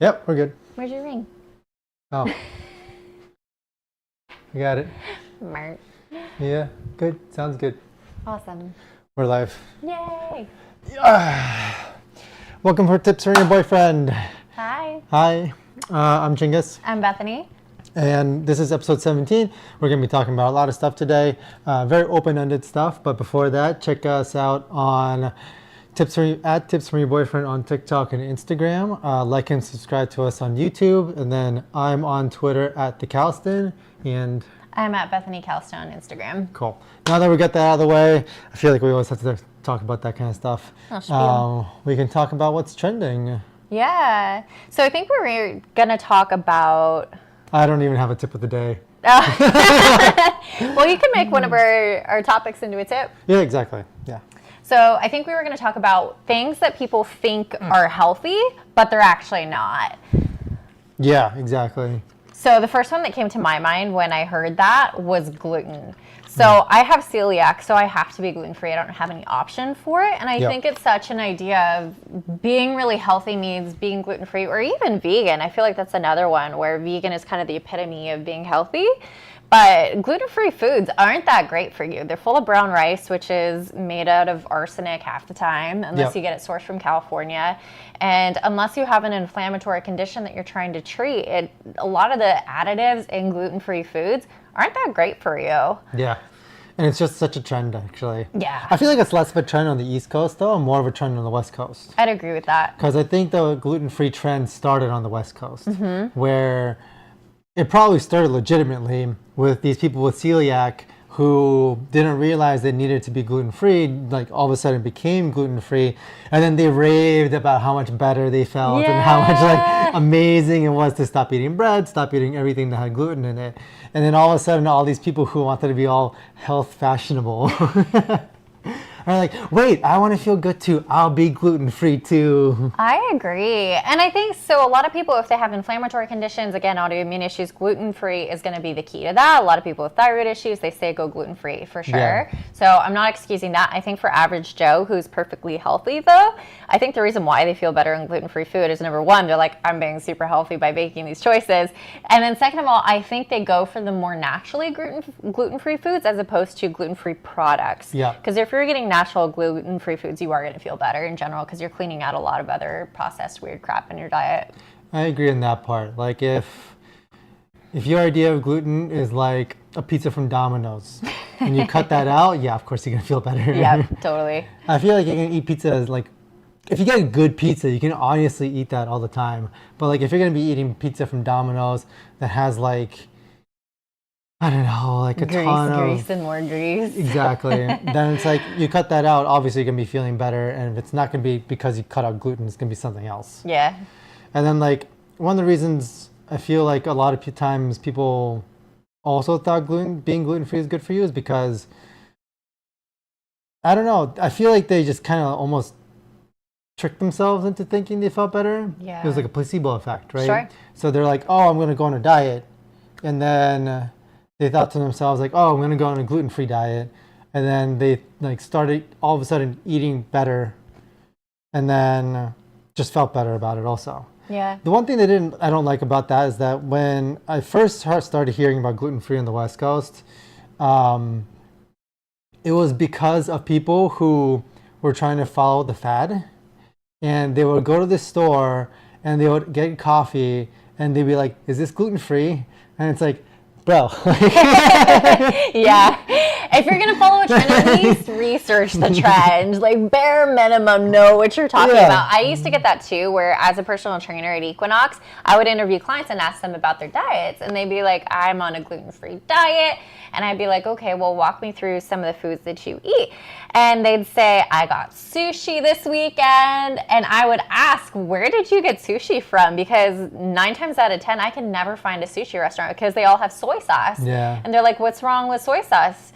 Yep, we're good. Where's your ring? Oh, I got it. Mark. Yeah, good. Sounds good. Awesome. We're live. Yay. Welcome for Tips from Your Boyfriend. Hi. Hi, I'm Chingis, I'm Bethany. and this is episode 17. We're going to be talking about a lot of stuff today, very open-ended stuff. But before that, check us out on Tips from Your Boyfriend on TikTok and Instagram. Like and subscribe to us on YouTube, and then I'm on Twitter at the Calston, and I'm at Bethany Calstone on Instagram. cool. Now that we got that out of the way, I feel like we always have to talk about that kind of stuff. We can talk about what's trending. Yeah. So I think we're going to talk about... I don't even have a tip of the day. Well, you can make one of our topics into a tip. Yeah, exactly. Yeah. So I think we were going to talk about things that people think are healthy, but they're actually not. Yeah, exactly. So the first one that came to my mind when I heard that was gluten. So I have celiac, so I have to be gluten-free. I don't have any option for it. And I think it's such an idea of being really healthy means being gluten-free or even vegan. I feel like that's another one where vegan is kind of the epitome of being healthy. But gluten-free foods aren't that great for you. They're full of brown rice, which is made out of arsenic half the time, unless you get it sourced from California. And unless you have an inflammatory condition that you're trying to treat, a lot of the additives in gluten-free foods aren't that great for you. Yeah. And it's just such a trend, actually. Yeah. I feel like it's less of a trend on the East Coast, though, and more of a trend on the West Coast. I'd agree with that. Because I think the gluten-free trend started on the West Coast, where it probably started legitimately with these people with celiac who didn't realize they needed to be gluten-free, like all of a sudden became gluten-free, and then they raved about how much better they felt and how much like amazing it was to stop eating bread, stop eating everything that had gluten in it. And then all of a sudden all these people who wanted to be all health fashionable are like, wait, I want to feel good too. I'll be gluten-free too. I agree. And I think so. A lot of people, if they have inflammatory conditions, again, autoimmune issues, gluten-free is going to be the key to that. A lot of people with thyroid issues, they say go gluten-free for sure. Yeah. So I'm not excusing that. I think for average Joe who's perfectly healthy, though, I think the reason why they feel better in gluten-free food is number one, they're like, I'm being super healthy by making these choices. And then second of all, I think they go for the more naturally gluten-free foods as opposed to gluten-free products. Yeah. Because if you're getting natural gluten-free foods, you are going to feel better in general because you're cleaning out a lot of other processed weird crap in your diet. I agree on that part. Like if your idea of gluten is like a pizza from Domino's and you cut that out, yeah, of course you're going to feel better. Yeah, totally. I feel like you can eat pizza as like, if you get a good pizza, you can honestly eat that all the time. But like if you're going to be eating pizza from Domino's that has like, I don't know, like a ton of grease and more grease. Exactly. Then it's like you cut that out, obviously you're going to be feeling better. And if it's not going to be because you cut out gluten, it's going to be something else. Yeah. And then like one of the reasons I feel like a lot of times people also thought being gluten-free is good for you is because, I don't know, I feel like they just kind of almost tricked themselves into thinking they felt better. Yeah. It was like a placebo effect, right? Sure. So they're like, oh, I'm going to go on a diet. And then they thought to themselves like, oh, I'm going to go on a gluten-free diet. And then they like started all of a sudden eating better and then just felt better about it also. Yeah. The one thing I don't like about that is that when I first started hearing about gluten-free on the West Coast, it was because of people who were trying to follow the fad. And they would go to the store and they would get coffee and they'd be like, is this gluten-free? And it's like, bro. Yeah. If you're going to follow a trend, at least research the trend. Like bare minimum, know what you're talking about. I used to get that too, where as a personal trainer at Equinox, I would interview clients and ask them about their diets. And they'd be like, I'm on a gluten-free diet. And I'd be like, okay, well, walk me through some of the foods that you eat. And they'd say, I got sushi this weekend. And I would ask, where did you get sushi from? Because 9 times out of 10, I can never find a sushi restaurant because they all have soy sauce. Yeah. And they're like, what's wrong with soy sauce?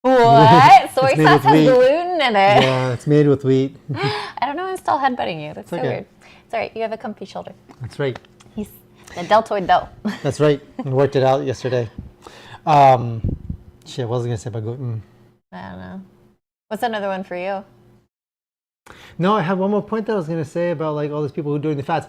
What? Soy sauce has gluten in it. Yeah, it's made with wheat. I don't know, I'm still headbutting you. That's so weird. It's all right, you have a comfy shoulder. That's right. He's the deltoid though. That's right. I worked it out yesterday. Shit, what was I going to say about gluten? I don't know. What's another one for you? No, I have one more point that I was going to say about like all these people who are doing the fads.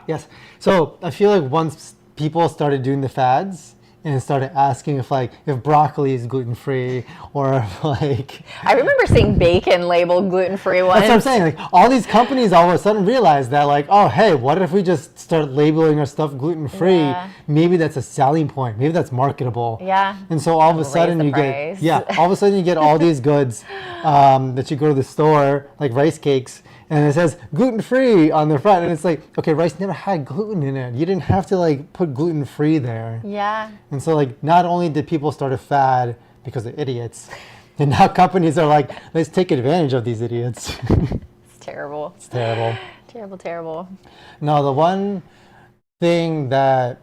Yes. So I feel like once people started doing the fads and started asking if broccoli is gluten free or if like I remember seeing bacon labeled gluten free once. that's what I'm saying. Like all these companies all of a sudden realize that like, oh hey, what if we just start labeling our stuff gluten free? Yeah. Maybe that's a selling point. Maybe that's marketable. Yeah. And so all of a Raise sudden the you price. get all of a sudden you get all these goods that you go to the store like rice cakes. And it says gluten free on the front, and it's like, okay, rice never had gluten in it. You didn't have to like put gluten free there. Yeah. And so like, not only did people start a fad because they're idiots, and now companies are like, let's take advantage of these idiots. It's terrible. It's terrible. Terrible, terrible. No, the one thing that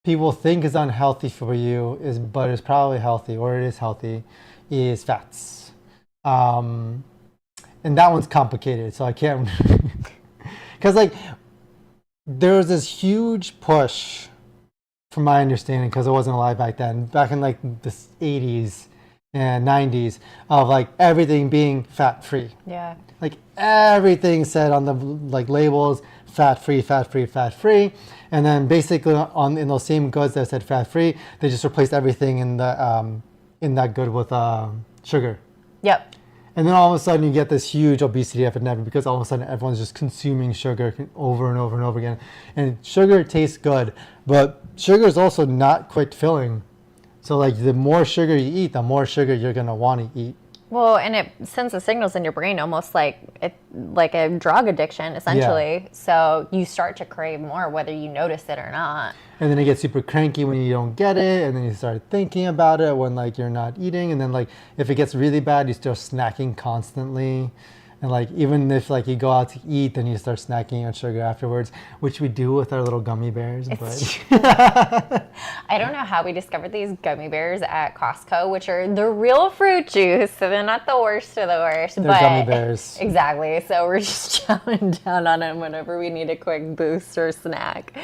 people think is unhealthy for you but is probably healthy, or it is healthy, is fats. And that one's complicated, so I can't, because like there was this huge push, from my understanding, because I wasn't alive back then, back in like the 80s and 90s, of like everything being fat free. Yeah. Like everything said on the like labels, fat free, fat free, fat free, and then basically in those same goods that said fat free, they just replaced everything in that good with sugar. Yep. And then all of a sudden you get this huge obesity epidemic because all of a sudden everyone's just consuming sugar over and over and over again. And sugar tastes good, but sugar is also not quite filling. So like the more sugar you eat, the more sugar you're gonna want to eat. Well, and it sends the signals in your brain almost like a drug addiction, essentially. Yeah. So you start to crave more, whether you notice it or not. And then you get super cranky when you don't get it, and then you start thinking about it when like you're not eating, and then like if it gets really bad, you start snacking constantly. And like even if like you go out to eat, then you start snacking on sugar afterwards, which we do with our little gummy bears. But I don't know how we discovered these gummy bears at Costco, which are the real fruit juice, so they're not the worst of the worst. They're gummy bears. Exactly. So we're just chowing down on them whenever we need a quick boost or snack.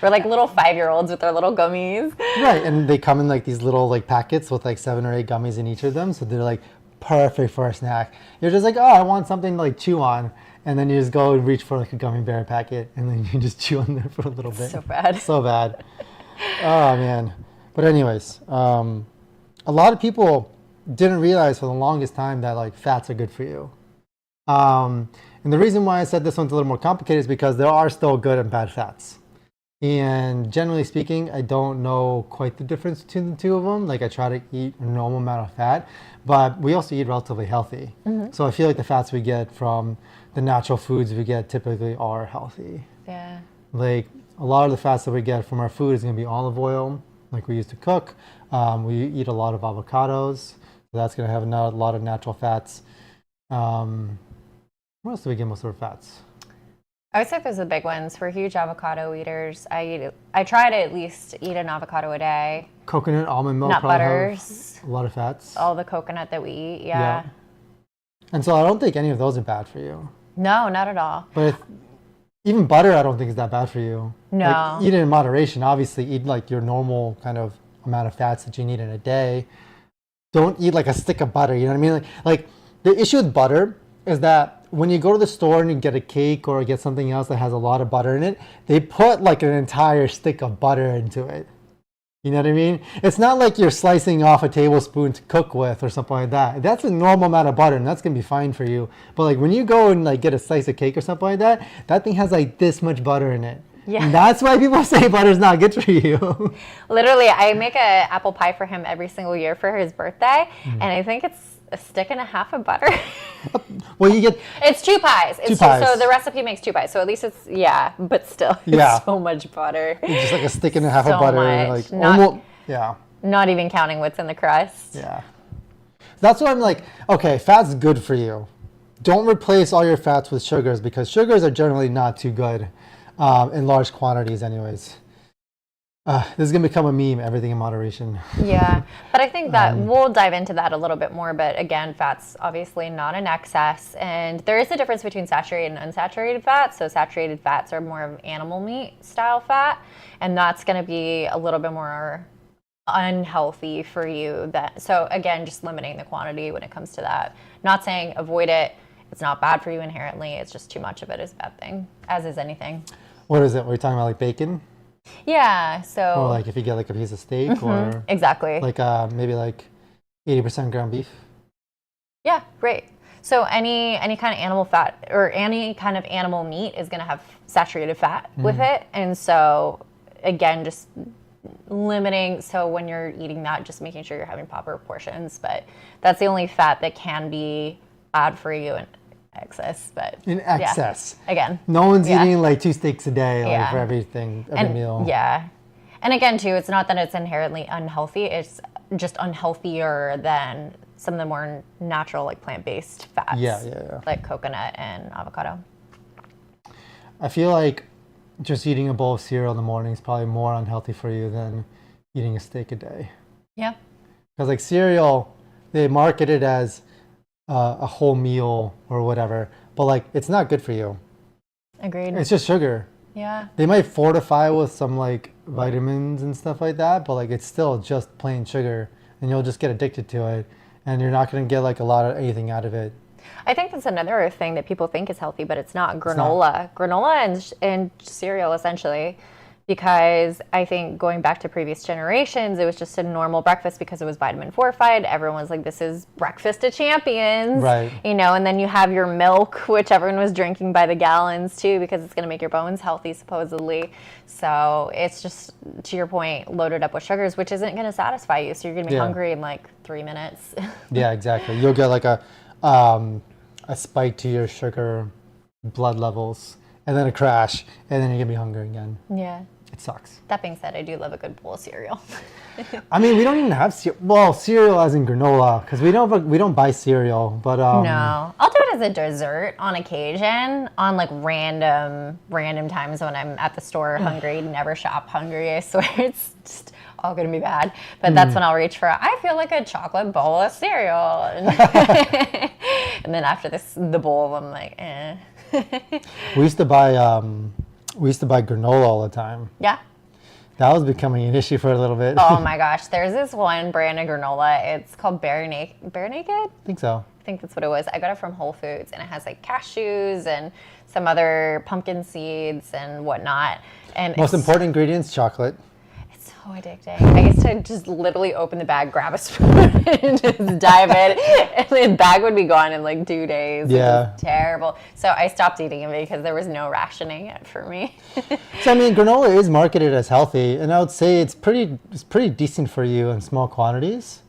We're like little 5-year-olds with our little gummies. Right, and they come in like these little like packets with like 7 or 8 gummies in each of them, so they're like perfect for a snack. You're just like, oh, I want something to like chew on, and then you just go and reach for like a gummy bear packet, and then you just chew on there for a little bit. So bad. So bad. Oh man. But anyways, a lot of people didn't realize for the longest time that like fats are good for you. And the reason why I said this one's a little more complicated is because there are still good and bad fats. And generally speaking, I don't know quite the difference between the two of them. Like I try to eat a normal amount of fat, but we also eat relatively healthy. Mm-hmm. So I feel like the fats we get from the natural foods we get typically are healthy. Yeah. Like a lot of the fats that we get from our food is going to be olive oil, like we use to cook. We eat a lot of avocados, so that's going to have a lot of natural fats. Where else do we get most of our fats? I would say those are the big ones. We're huge avocado eaters. I try to at least eat an avocado a day. Coconut, almond milk, nut butters, have a lot of fats. All the coconut that we eat, yeah. And so I don't think any of those are bad for you. No, not at all. But even butter, I don't think is that bad for you. No. Like, eat it in moderation. Obviously, eat like your normal kind of amount of fats that you need in a day. Don't eat like a stick of butter. You know what I mean? Like the issue with butter is that when you go to the store and you get a cake or get something else that has a lot of butter in it, they put like an entire stick of butter into it. You know what I mean? It's not like you're slicing off a tablespoon to cook with or something like that. That's a normal amount of butter and that's gonna be fine for you. But like when you go and like get a slice of cake or something like that, that thing has like this much butter in it. Yeah. And that's why people say butter's not good for you. Literally, I make an apple pie for him every single year for his birthday, and I think it's a stick and a half of butter. Well, you get... It's 2 pies. Two pies. So the recipe makes 2 pies. So at least it's, but still, it's so much butter. It's just like a stick and a half of butter. Much. Like, Not even counting what's in the crust. Yeah. That's why I'm like, okay, fat's good for you. Don't replace all your fats with sugars because sugars are generally not too good in large quantities anyways. This is going to become a meme, everything in moderation. Yeah, but I think that we'll dive into that a little bit more. But again, fat's obviously not in excess. And there is a difference between saturated and unsaturated fats. So saturated fats are more of animal meat style fat. And that's going to be a little bit more unhealthy for you. So again, just limiting the quantity when it comes to that. Not saying avoid it. It's not bad for you inherently. It's just too much of it is a bad thing, as is anything. What is it? We're talking about like bacon? Yeah, so... Or like if you get like a piece of steak or... Exactly. Like maybe like 80% ground beef? Yeah, right. So any kind of animal fat or any kind of animal meat is going to have saturated fat with it. And so, again, just limiting. So when you're eating that, just making sure you're having proper portions. But that's the only fat that can be bad for you in excess. But in excess. Yeah. Again. No one's eating like 2 steaks a day like, for every meal. Yeah. And again, too, it's not that it's inherently unhealthy. It's just unhealthier than some of the more natural, like plant-based fats. Yeah. Like coconut and avocado. I feel like just eating a bowl of cereal in the morning is probably more unhealthy for you than eating a steak a day. Yeah. Because like cereal, they market it as a whole meal or whatever, but like it's not good for you. Agreed. It's just sugar. Yeah. They might fortify with some like vitamins and stuff like that, but like it's still just plain sugar, and you'll just get addicted to it, and you're not going to get like a lot of anything out of it. I think that's another thing that people think is healthy, but it's not. Granola and cereal, essentially, because I think going back to previous generations, it was just a normal breakfast because it was vitamin fortified. Everyone was like, this is breakfast of champions. Right. You know, and then you have your milk, which everyone was drinking by the gallons too, because it's going to make your bones healthy, supposedly. So it's just, to your point, loaded up with sugars, which isn't going to satisfy you. So you're going to be hungry in like 3 minutes. Yeah, exactly. You'll get like a spike to your sugar blood levels, and then a crash, and then you're going to be hungry again. Yeah. It sucks. That being said, I do love a good bowl of cereal. I mean, we don't even have cereal. Well, cereal as in granola, because we don't buy cereal. But no, I'll do it as a dessert on occasion, on like random times when I'm at the store hungry. Never shop hungry. I swear, it's just all gonna be bad. But that's when I'll reach for. I feel like a chocolate bowl of cereal, and then after the bowl, I'm like, eh. We used to buy granola all the time. Yeah. That was becoming an issue for a little bit. Oh my gosh, there's this one brand of granola. It's called Bare Naked. I think so. I think that's what it was. I got it from Whole Foods, and it has like cashews and some other pumpkin seeds and whatnot. And Most important ingredients, chocolate. It's so addicting. I used to just literally open the bag, grab a spoon, and just dive in, and the bag would be gone in like 2 days. Yeah. It was terrible. So I stopped eating it because there was no rationing it for me. So I mean, granola is marketed as healthy, and I would say it's pretty decent for you in small quantities.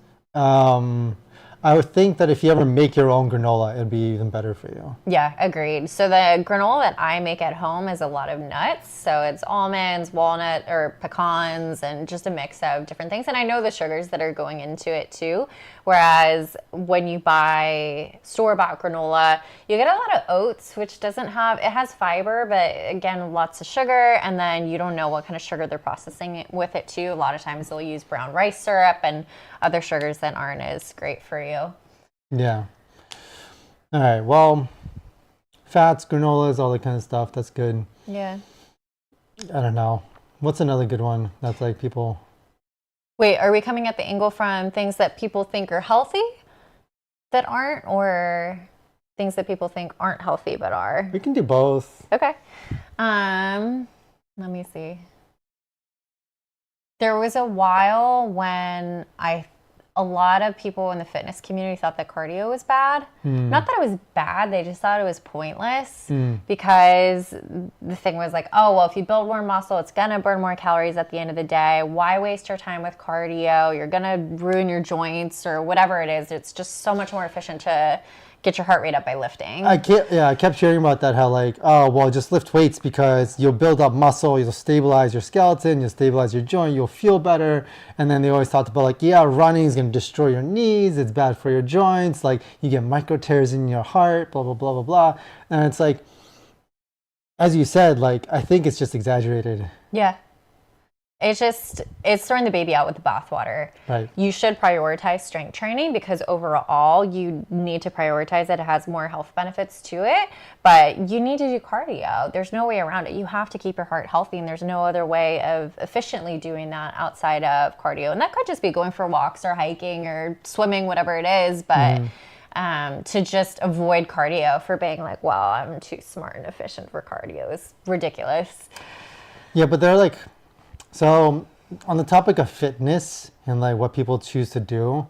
I would think that if you ever make your own granola, it'd be even better for you. Yeah, agreed. So the granola that I make at home is a lot of nuts. So it's almonds, walnut, or pecans, and just a mix of different things. And I know the sugars that are going into it too. Whereas when you buy store-bought granola, you get a lot of oats, which it has fiber, but again, lots of sugar. And then you don't know what kind of sugar they're processing with it too. A lot of times they'll use brown rice syrup and other sugars that aren't as great for you. Yeah. All right. Well, fats, granolas, all that kind of stuff. That's good. Yeah. I don't know. What's another good one that's like people... Wait, are we coming at the angle from things that people think are healthy that aren't, or things that people think aren't healthy but are? We can do both. Okay. Let me see. There was a while when a lot of people in the fitness community thought that cardio was bad. Not that it was bad, they just thought it was pointless because the thing was like, oh, well, if you build more muscle, it's gonna burn more calories at the end of the day. Why waste your time with cardio? You're gonna ruin your joints or whatever it is. It's just so much more efficient to get your heart rate up by lifting. I kept hearing about that, how like, oh, well, just lift weights because you'll build up muscle, you'll stabilize your skeleton, you'll stabilize your joint, you'll feel better. And then they always talked about like, yeah, running is going to destroy your knees, it's bad for your joints, like you get micro tears in your heart, blah, blah, blah, blah, blah. And it's like, as you said, like, I think it's just exaggerated. Yeah. It's throwing the baby out with the bathwater. Right. You should prioritize strength training because overall you need to prioritize it. It has more health benefits to it, but you need to do cardio. There's no way around it. You have to keep your heart healthy, and there's no other way of efficiently doing that outside of cardio. And that could just be going for walks or hiking or swimming, whatever it is. But to just avoid cardio for being like, well, I'm too smart and efficient for cardio is ridiculous. Yeah, but they're like, so on the topic of fitness and like what people choose to do,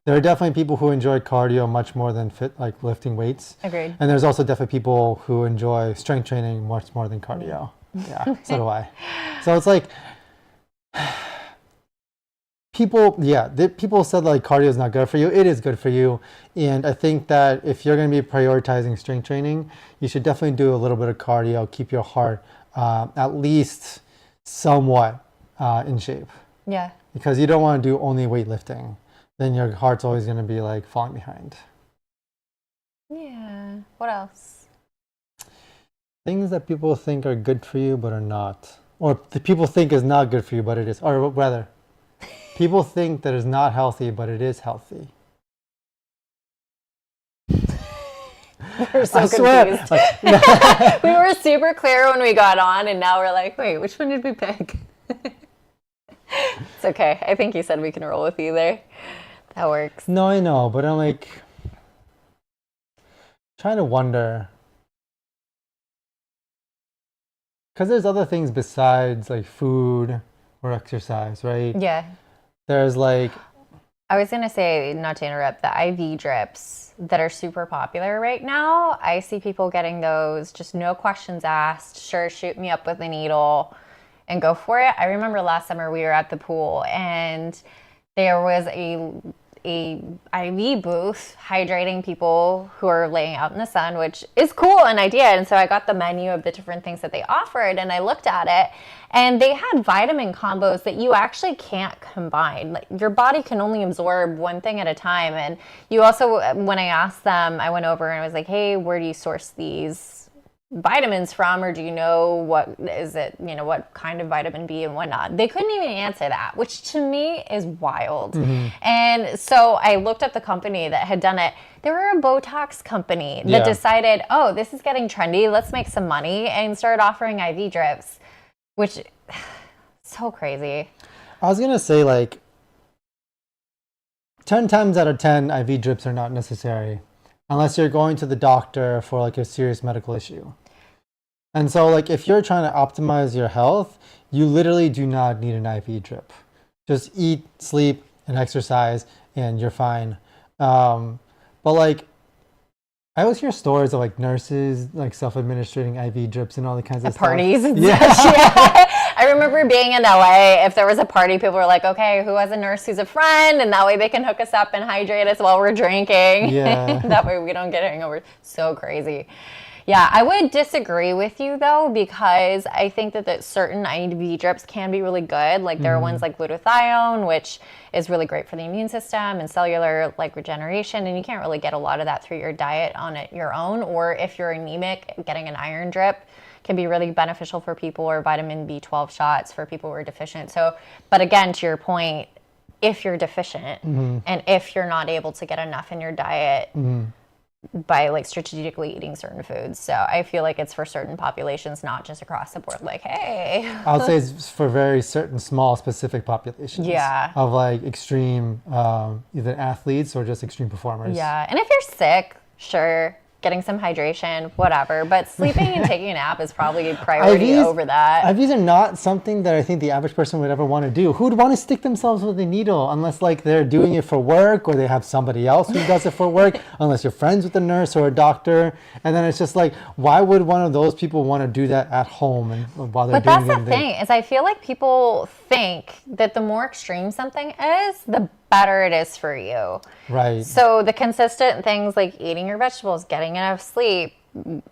there are definitely people who enjoy cardio much more than like lifting weights. Agreed. And there's also definitely people who enjoy strength training much more than cardio. Yeah, so do I. So it's like, people said like cardio is not good for you. It is good for you. And I think that if you're going to be prioritizing strength training, you should definitely do a little bit of cardio, keep your heart at least somewhat in shape. Yeah. Because you don't want to do only weightlifting. Then your heart's always going to be like falling behind. Yeah. What else? Things that people think are good for you but are not. Or the people think is not good for you but it is. Or rather, people think that it's not healthy but it is healthy. We're so confused. We were super clear when we got on and now we're like, wait, which one did we pick? It's okay. I think you said we can roll with either. That works. No, I know, but I'm like trying to wonder. Because there's other things besides like food or exercise, right? Yeah. There's like... I was going to say, not to interrupt, the IV drips that are super popular right now. I see people getting those, just no questions asked. Sure, shoot me up with a needle and go for it. I remember last summer we were at the pool and there was a IV booth hydrating people who are laying out in the sun, which is cool, and I did. And so I got the menu of the different things that they offered and I looked at it and they had vitamin combos that you actually can't combine. Like your body can only absorb one thing at a time. And you also, when I asked them, I went over and I was like, hey, where do you source these vitamins from, or do you know what is it, what kind of vitamin B and whatnot? They couldn't even answer that, which to me is wild. And so I looked up the company that had done it. They were a Botox company that decided, oh, this is getting trendy, let's make some money, and started offering IV drips, which so crazy. I was gonna say like 10 times out of 10 IV drips are not necessary unless you're going to the doctor for like a serious medical issue. And so like if you're trying to optimize your health, you literally do not need an IV drip. Just eat, sleep, and exercise and you're fine. But like I always hear stories of like nurses like self-administering IV drips and all the kinds of stuff. Parties and yeah. such. Yeah. I remember being in LA, if there was a party, people were like, okay, who has a nurse who's a friend? And that way they can hook us up and hydrate us while we're drinking. Yeah. That way we don't get hangovers. So crazy. Yeah, I would disagree with you though, because I think that certain IV drips can be really good. Like there are ones like glutathione, which is really great for the immune system and cellular like regeneration. And you can't really get a lot of that through your diet on your own. Or if you're anemic, getting an iron drip can be really beneficial for people, or vitamin B12 shots for people who are deficient. So, but again, to your point, if you're deficient and if you're not able to get enough in your diet, by like strategically eating certain foods. So I feel like it's for certain populations, not just across the board. Like, hey. I would say it's for very certain small specific populations. Yeah. Of like extreme, either athletes or just extreme performers. Yeah. And if you're sick, sure, getting some hydration, whatever. But sleeping and taking a nap is probably a priority over that. IVs are not something that I think the average person would ever want to do. Who would want to stick themselves with a needle unless like they're doing it for work or they have somebody else who does it for work, unless you're friends with a nurse or a doctor. And then it's just like, why would one of those people want to do that at home and while they're doing it? But that's the thing, is I feel like people think that the more extreme something is, the better it is for you. Right. So the consistent things like eating your vegetables, getting enough sleep,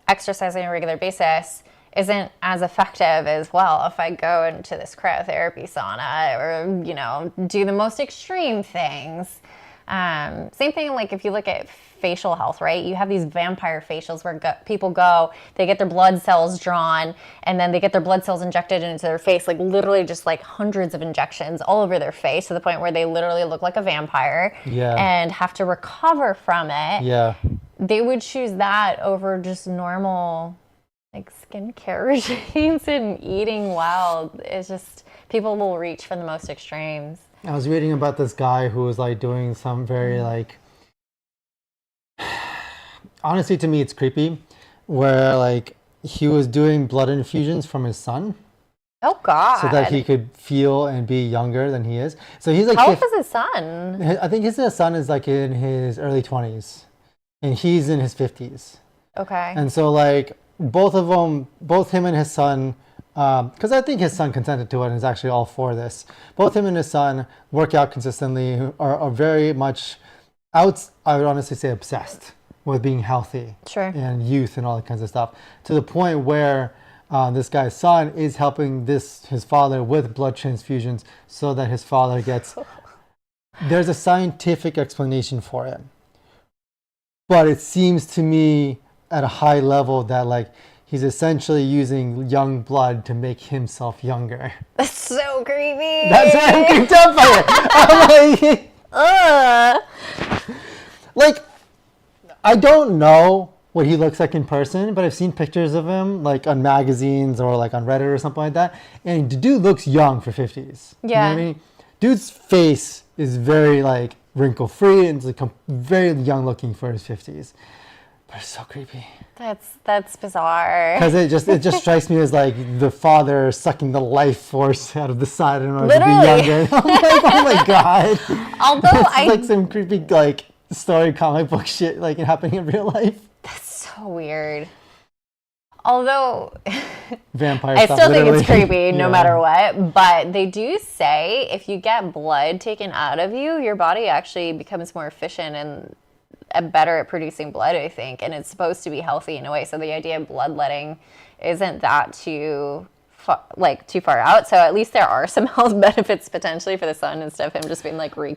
exercising on a regular basis isn't as effective as, well, if I go into this cryotherapy sauna or, do the most extreme things. Same thing, like if you look at facial health, right? You have these vampire facials where people go, they get their blood cells drawn, and then they get their blood cells injected into their face, like literally just like hundreds of injections all over their face to the point where they literally look like a vampire and have to recover from it. Yeah. They would choose that over just normal like skincare regimes and eating well. It's just, people will reach for the most extremes. I was reading about this guy who was like doing some very like honestly, to me, it's creepy where like he was doing blood infusions from his son Oh God. so that he could feel and be younger than he is. So he's like, how old is his son? I think his son is like in his early 20s and he's in his 50s. Okay. And so like both of them, both him and his son, because I think his son consented to it and is actually all for this. Both him and his son work out consistently, are very much out, I would honestly say obsessed with being healthy Sure. and youth and all that kinds of stuff, to the point where this guy's son is helping his father with blood transfusions so that his father gets, there's a scientific explanation for it. But it seems to me at a high level that like he's essentially using young blood to make himself younger. That's so creepy. That's why I'm creeped out by it. I'm like, I don't know what he looks like in person, but I've seen pictures of him like on magazines or like on Reddit or something like that. And the dude looks young for 50s. Yeah. You know what I mean? Dude's face is very like wrinkle free and it's like very young looking for his 50s. But it's so creepy. That's bizarre. Because it just strikes me as like the father sucking the life force out of the side in order Literally. to be younger. I'm like, oh my god. Although It's like some creepy like story comic book shit like happening in real life. That's so weird. Although Vampire I stuff. still think literally. it's creepy no Yeah. matter what, but they do say if you get blood taken out of you, your body actually becomes more efficient and better at producing blood, I think, and it's supposed to be healthy in a way. So the idea of bloodletting isn't that too far out. So at least there are some health benefits potentially for the son instead of him just being like right.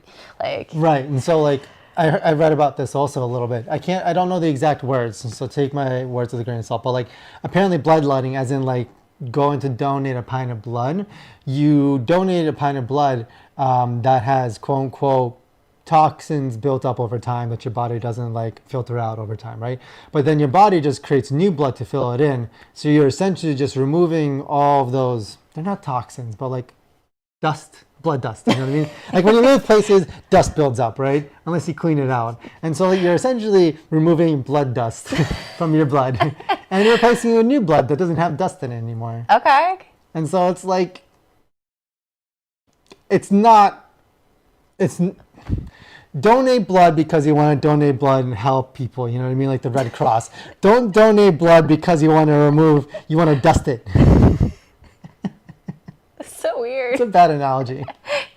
And so like I read about this also a little bit. I don't know the exact words, so take my words with a grain of salt. But like apparently bloodletting, as in like going to donate a pint of blood, you donate a pint of blood that has quote unquote toxins built up over time that your body doesn't like filter out over time, right? But then your body just creates new blood to fill it in. So you're essentially just removing all of those, they're not toxins, but like dust, blood dust, you know what I mean? Like when you live places, dust builds up, right? Unless you clean it out. And so you're essentially removing blood dust from your blood and you're replacing it with new blood that doesn't have dust in it anymore. Okay. And so it's like, donate blood because you want to donate blood and help people, you know what I mean? Like the Red Cross. Don't donate blood because you want to dust it. That's so weird. It's a bad analogy.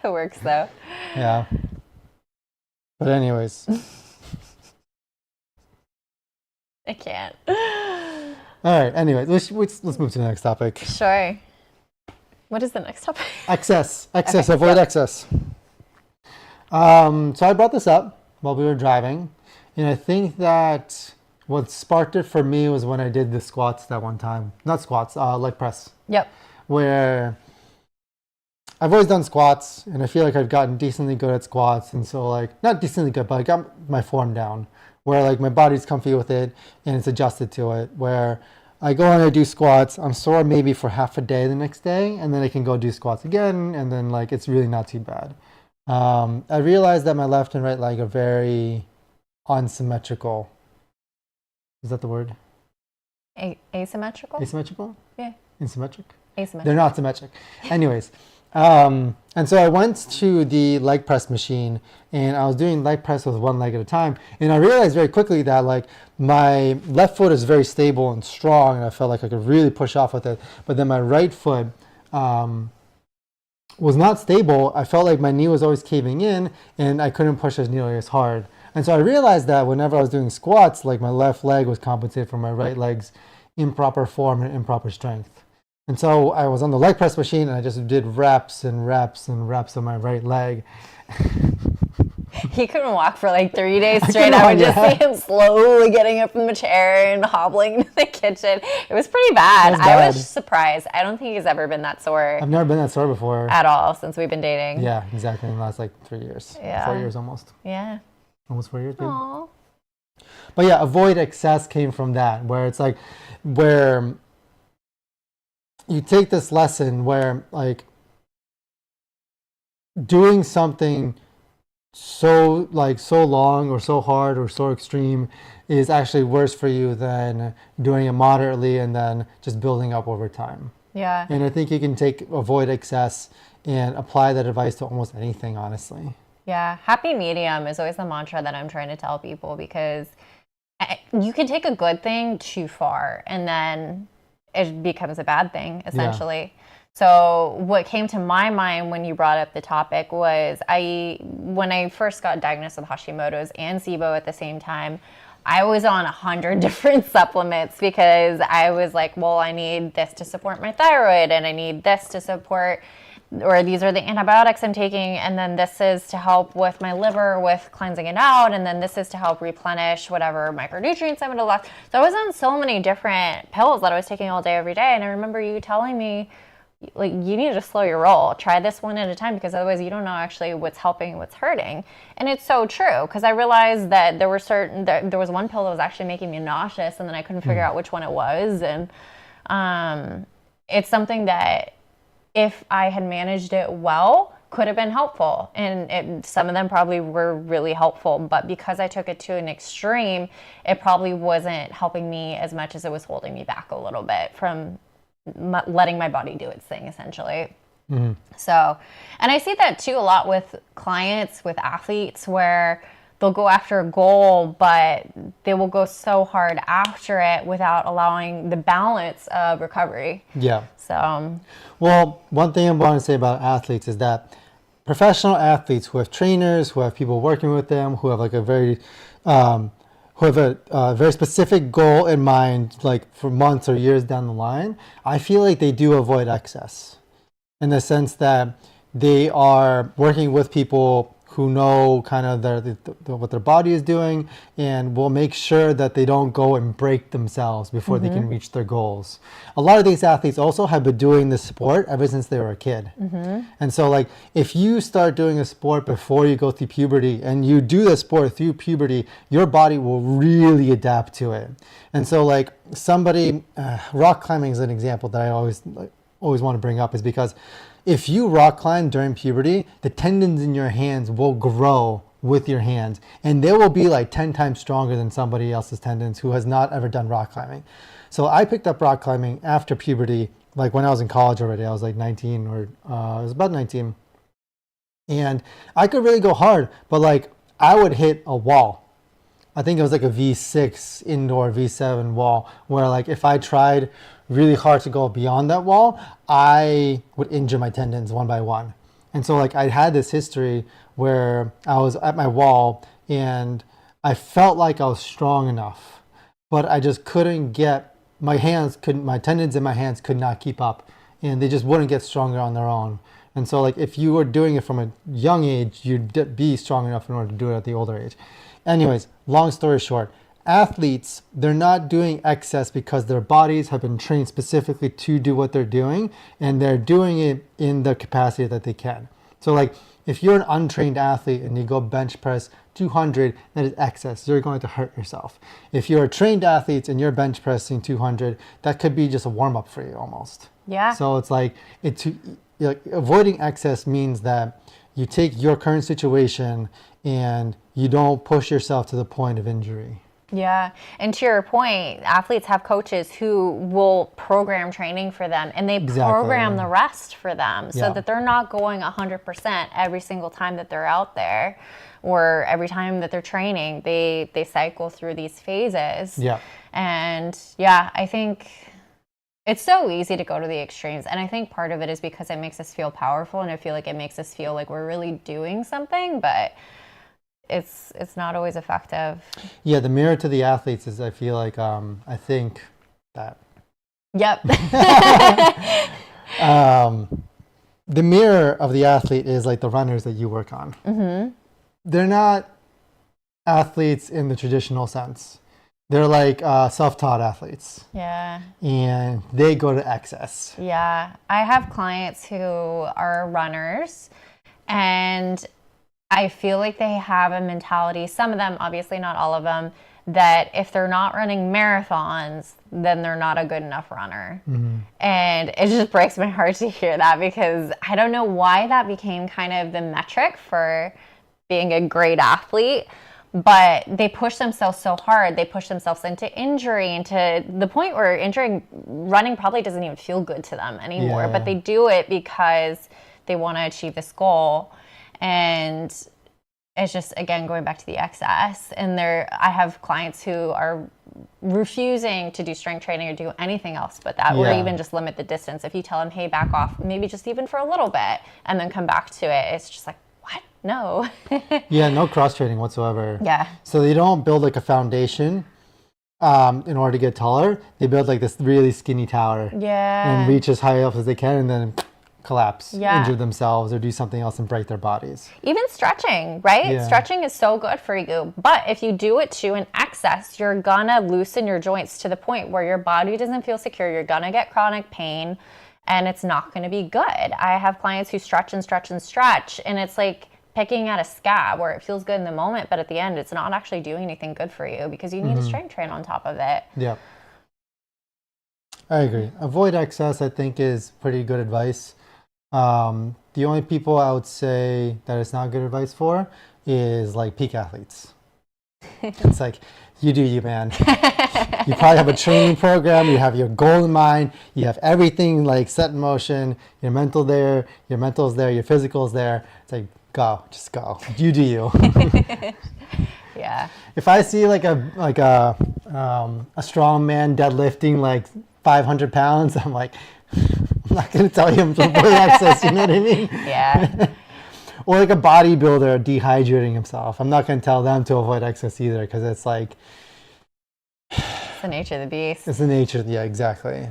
It works though. Yeah. But anyways. I can't. All right, anyway, let's move to the next topic. Sure. What is the next topic? Excess, Okay, avoid yeah. excess. So I brought this up while we were driving, and I think that what sparked it for me was when I did the squats that one time. Not squats, leg press, Yep. where I've always done squats, and I feel like I've gotten decently good at squats, and so like, not decently good, but I got my form down, where like my body's comfy with it, and it's adjusted to it, where I go and I do squats, I'm sore maybe for half a day the next day, and then I can go do squats again, and then like, it's really not too bad. I realized that my left and right leg are very unsymmetrical. Is that the word? Asymmetrical? Asymmetrical? Yeah. Asymmetric? Asymmetrical. They're not symmetric. Anyways, and so I went to the leg press machine and I was doing leg press with one leg at a time. And I realized very quickly that like my left foot is very stable and strong and I felt like I could really push off with it. But then my right foot, was not stable. I felt like my knee was always caving in and I couldn't push as nearly as hard. And so I realized that whenever I was doing squats, like my left leg was compensated for my right leg's improper form and improper strength. And so I was on the leg press machine and I just did reps and reps and reps on my right leg. He couldn't walk for like 3 days straight. I would just see him slowly getting up from the chair and hobbling into the kitchen. It was pretty bad. I was surprised. I don't think he's ever been that sore. I've never been that sore before. At all since we've been dating. Yeah, exactly. In the last like 3 years. Yeah. 4 years almost. Yeah. Almost 4 years, babe. Aww. But yeah, avoid excess came from that, where it's like, where you take this lesson where like doing something so long or so hard or so extreme is actually worse for you than doing it moderately and then just building up over time. Yeah. And I think you can avoid excess and apply that advice to almost anything, honestly. Yeah. Happy medium is always the mantra that I'm trying to tell people, because you can take a good thing too far and then it becomes a bad thing, essentially. Yeah. So what came to my mind when you brought up the topic was when I first got diagnosed with Hashimoto's and SIBO at the same time, I was on 100 different supplements because I was like, well, I need this to support my thyroid and I need this to support, or these are the antibiotics I'm taking, and then this is to help with my liver with cleansing it out, and then this is to help replenish whatever micronutrients I would have lost. So I was on so many different pills that I was taking all day, every day, and I remember you telling me, like, you need to slow your roll. Try this one at a time, because otherwise you don't know actually what's helping and what's hurting. And it's so true, because I realized that there was one pill that was actually making me nauseous, and then I couldn't figure out which one it was. And it's something that if I had managed it well, could have been helpful. And some of them probably were really helpful, but because I took it to an extreme, it probably wasn't helping me as much as it was holding me back a little bit from letting my body do its thing, essentially. Mm-hmm. So, and I see that too a lot with clients, with athletes, where they'll go after a goal, but they will go so hard after it without allowing the balance of recovery. Yeah. So, well, one thing I want to say about athletes is that professional athletes who have trainers, who have people working with them, who have like a very very specific goal in mind, like for months or years down the line, I feel like they do avoid excess, in the sense that they are working with people who know kind of what their body is doing, and will make sure that they don't go and break themselves before they can reach their goals. A lot of these athletes also have been doing this sport ever since they were a kid. And so like, if you start doing a sport before you go through puberty and you do the sport through puberty, your body will really adapt to it. And so like rock climbing is an example that I always want to bring up, is because if you rock climb during puberty, the tendons in your hands will grow with your hands, and they will be like 10 times stronger than somebody else's tendons who has not ever done rock climbing. So I picked up rock climbing after puberty, like when I was in college already. I was like 19, or I was about 19. And I could really go hard, but like I would hit a wall. I think it was like a V6 indoor, V7 wall, where like if I tried really hard to go beyond that wall, I would injure my tendons one by one. And so like I had this history where I was at my wall and I felt like I was strong enough, but I just couldn't get, my tendons in my hands could not keep up, and they just wouldn't get stronger on their own. And so like if you were doing it from a young age, you'd be strong enough in order to do it at the older age. Anyways, long story short, athletes, they're not doing excess because their bodies have been trained specifically to do what they're doing, and they're doing it in the capacity that they can. So like if you're an untrained athlete and you go bench press 200, that is excess. You're going to hurt yourself. If you're a trained athlete and you're bench pressing 200, that could be just a warm up for you almost. Yeah. So it's like avoiding excess means that you take your current situation and you don't push yourself to the point of injury. Yeah. And to your point, athletes have coaches who will program training for them, and they program the rest for them so that they're not going 100% every single time that they're out there, or every time that they're training. They cycle through these phases. Yeah. And yeah, I think it's so easy to go to the extremes. And I think part of it is because it makes us feel powerful, and I feel like it makes us feel like we're really doing something, but it's not always effective. Yeah, the mirror to the athletes is, I feel like, I think that. Yep. The mirror of the athlete is like the runners that you work on. Mm-hmm. They're not athletes in the traditional sense. They're like self-taught athletes. Yeah. And they go to excess. Yeah. I have clients who are runners, and I feel like they have a mentality, some of them, obviously not all of them, that if they're not running marathons, then they're not a good enough runner. Mm-hmm. And it just breaks my heart to hear that, because I don't know why that became kind of the metric for being a great athlete, but they push themselves so hard. They push themselves into injury, into the point where running probably doesn't even feel good to them anymore. But they do it because they want to achieve this goal. And it's just, again, going back to the excess. And I have clients who are refusing to do strength training or do anything else but that, or even just limit the distance. If you tell them, hey, back off, maybe just even for a little bit, and then come back to it, it's just like, what? No. Yeah, no cross training whatsoever. Yeah. So they don't build like a foundation in order to get taller. They build like this really skinny tower. Yeah. And reach as high up as they can, and then collapse, Yeah. injure themselves, or do something else and break their bodies. Even stretching, right? Yeah. Stretching is so good for you. But if you do it to an excess, you're gonna loosen your joints to the point where your body doesn't feel secure. You're gonna get chronic pain, and it's not gonna be good. I have clients who stretch and stretch and stretch, and it's like picking at a scab where it feels good in the moment, but at the end, it's not actually doing anything good for you because you need to strength train on top of it. Yeah. I agree. Avoid excess, I think, is pretty good advice. The only people I would say that it's not good advice for is like peak athletes. It's like, you do you, man. You probably have a training program, you have your goal in mind, you have everything like set in motion, your mental's there, your physical's there. It's like, just go. You do you. Yeah. If I see like a strong man deadlifting like 500 pounds, I'm like, I'm not going to tell him to avoid excess, you know what I mean? Yeah. Or like a bodybuilder dehydrating himself. I'm not going to tell them to avoid excess either, because it's like... It's the nature of the beast. It's the nature, yeah, exactly.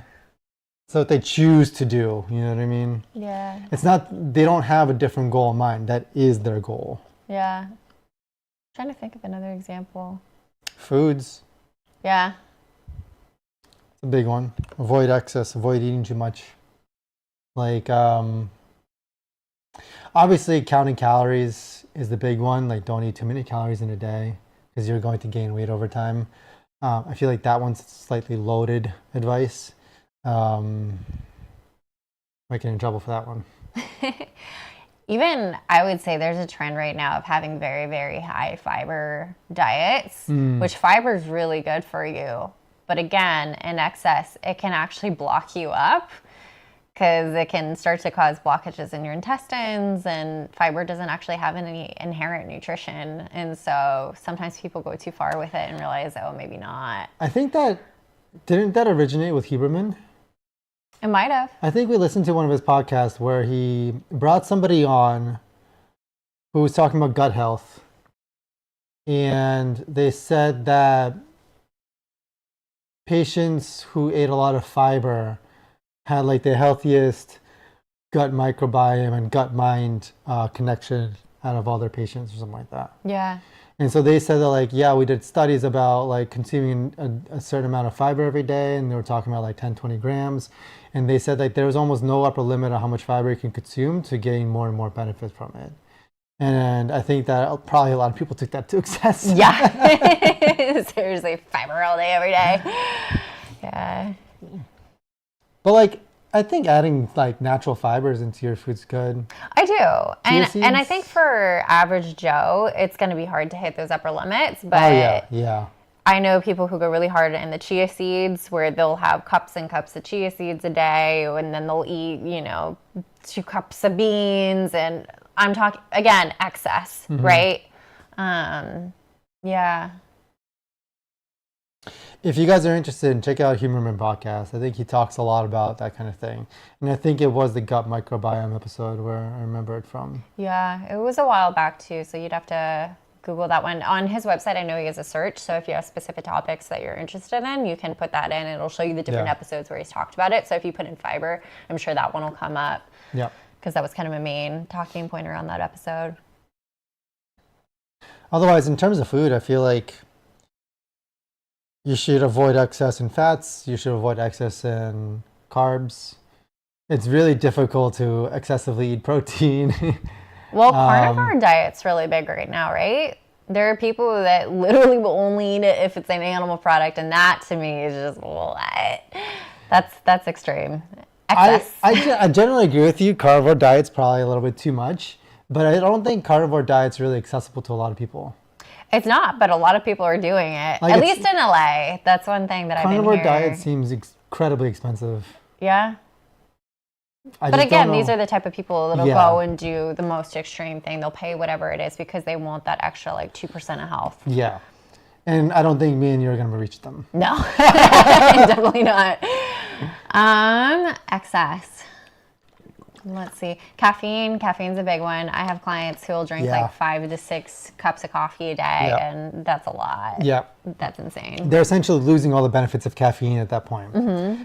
So what they choose to do, you know what I mean? Yeah. It's not, they don't have a different goal in mind. That is their goal. Yeah. I'm trying to think of another example. Foods. Yeah. It's a big one. Avoid excess, avoid eating too much. Like, obviously counting calories is the big one. Like, don't eat too many calories in a day because you're going to gain weight over time. I feel like that one's slightly loaded advice. Might get in trouble for that one. Even, I would say there's a trend right now of having very, very high fiber diets, which fiber is really good for you. But again, in excess, it can actually block you up because it can start to cause blockages in your intestines, and fiber doesn't actually have any inherent nutrition. And so sometimes people go too far with it and realize, oh, maybe not. I think didn't that originate with Huberman? It might have. I think we listened to one of his podcasts where he brought somebody on who was talking about gut health. And they said that patients who ate a lot of fiber had like the healthiest gut microbiome and gut mind connection out of all their patients or something like that. Yeah. And so they said that, like, yeah, we did studies about like consuming a certain amount of fiber every day, and they were talking about like 10, 20 grams. And they said like there was almost no upper limit on how much fiber you can consume to gain more and more benefit from it. And I think that probably a lot of people took that to excess. Yeah. Seriously, fiber all day, every day. Yeah. But like, I think adding like natural fibers into your food's good. I do. And I seeds? think for average Joe, it's going to be hard to hit those upper limits. But yeah. I know people who go really hard in the chia seeds, where they'll have cups and cups of chia seeds a day, and then they'll eat, 2 cups of beans. And I'm talking, again, excess, right? Yeah. If you guys are interested, check out Huberman podcast. I think he talks a lot about that kind of thing. And I think it was the gut microbiome episode where I remember it from. Yeah, it was a while back too, so you'd have to Google that one. On his website, I know he has a search, so if you have specific topics that you're interested in, you can put that in. It'll show you the different episodes where he's talked about it. So if you put in fiber, I'm sure that one will come up. Yeah. Because that was kind of a main talking point around that episode. Otherwise, in terms of food, I feel like you should avoid excess in fats. You should avoid excess in carbs. It's really difficult to excessively eat protein. Well, carnivore diet's really big right now, right? There are people that literally will only eat it if it's an animal product, and that to me is just what? That's extreme. Excess. I generally agree with you. Carnivore diet's probably a little bit too much, But I don't think carnivore diet's really accessible to a lot of people. It's not, but a lot of people are doing it. Like At least in LA. That's one thing that I've been carnivore hearing. diet seems incredibly expensive. Yeah. But again, these are the type of people that'll go and do the most extreme thing. They'll pay whatever it is because they want that extra like 2% of health. Yeah. And I don't think me and you are going to reach them. No, definitely not. Excess. Let's see. Caffeine's a big one. I have clients who will drink like 5 to 6 cups of coffee a day, and that's a lot. Yeah. That's insane. They're essentially losing all the benefits of caffeine at that point.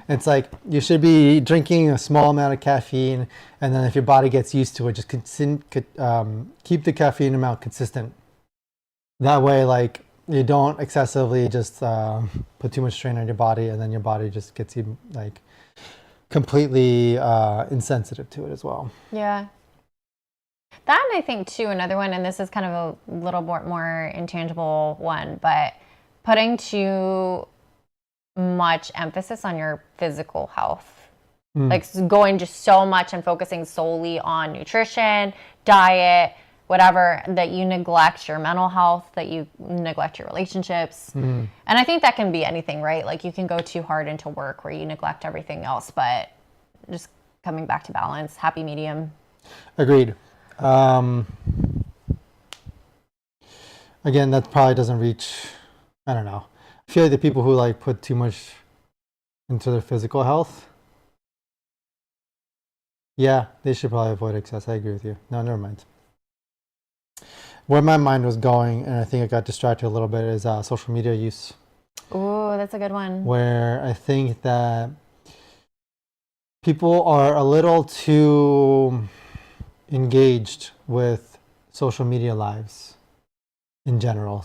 It's like you should be drinking a small amount of caffeine, and then if your body gets used to it, just keep the caffeine amount consistent. That way, like, you don't excessively just put too much strain on your body, and then your body just gets like completely insensitive to it as well. Yeah. That, and I think too, another one, and this is kind of a little more intangible one, but putting too much emphasis on your physical health. Like going just so much and focusing solely on nutrition, diet, whatever, that you neglect your mental health, that you neglect your relationships. And I think that can be anything, right? Like you can go too hard into work where you neglect everything else, but just coming back to balance, happy medium. Agreed. Again, that probably doesn't reach, I don't know. I feel like the people who like put too much into their physical health, yeah, they should probably avoid excess. I agree with you. No, never mind. Where my mind was going, and I think I got distracted a little bit, is social media use. Ooh, that's a good one. Where I think that people are a little too engaged with social media lives in general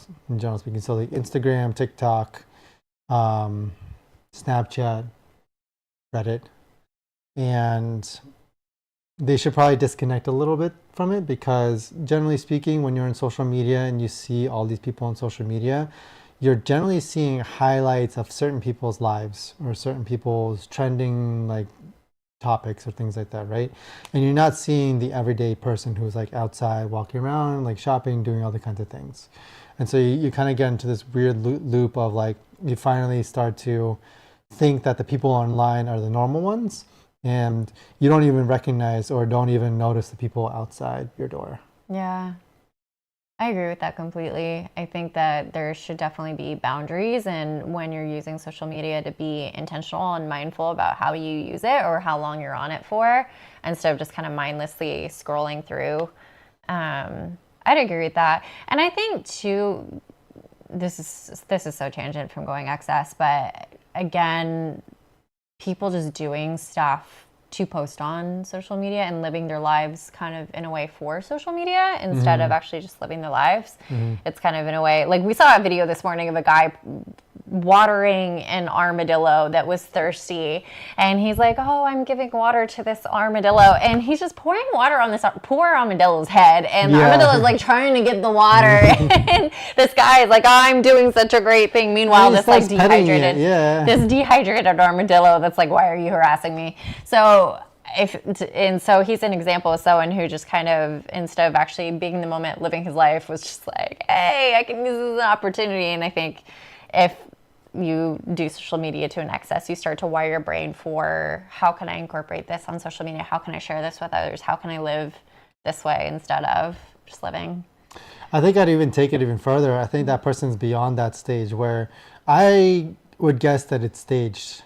speaking. So like Instagram, TikTok, Snapchat, Reddit, and they should probably disconnect a little bit from it, because generally speaking, when you're in social media and you see all these people on social media, you're generally seeing highlights of certain people's lives or certain people's trending like topics or things like that, right? And you're not seeing the everyday person who's like outside walking around, like shopping, doing all the kinds of things. And so you kind of get into this weird loop of like, you finally start to think that the people online are the normal ones, and you don't even recognize or don't even notice the people outside your door. Yeah, I agree with that completely. I think that there should definitely be boundaries, and when you're using social media, to be intentional and mindful about how you use it or how long you're on it for, instead of just kind of mindlessly scrolling through. I'd agree with that. And I think too, this is so tangent from going excess, but again, people just doing stuff to post on social media and living their lives kind of in a way for social media instead of actually just living their lives. It's kind of in a way, like we saw a video this morning of a guy watering an armadillo that was thirsty, and he's like, oh, I'm giving water to this armadillo, and he's just pouring water on this poor armadillo's head, and the armadillo is like trying to get the water, and this guy is like, oh, I'm doing such a great thing. Meanwhile, this like dehydrated, this dehydrated armadillo that's like, why are you harassing me? So so he's an example of someone who just kind of, instead of actually being in the moment, living his life, was just like, hey, I can use this as an opportunity. And I think if you do social media to an excess, you start to wire your brain for, how can I incorporate this on social media? How can I share this with others? How can I live this way instead of just living? I think I'd even take it even further. I think that person's beyond that stage, where I would guess that it's staged,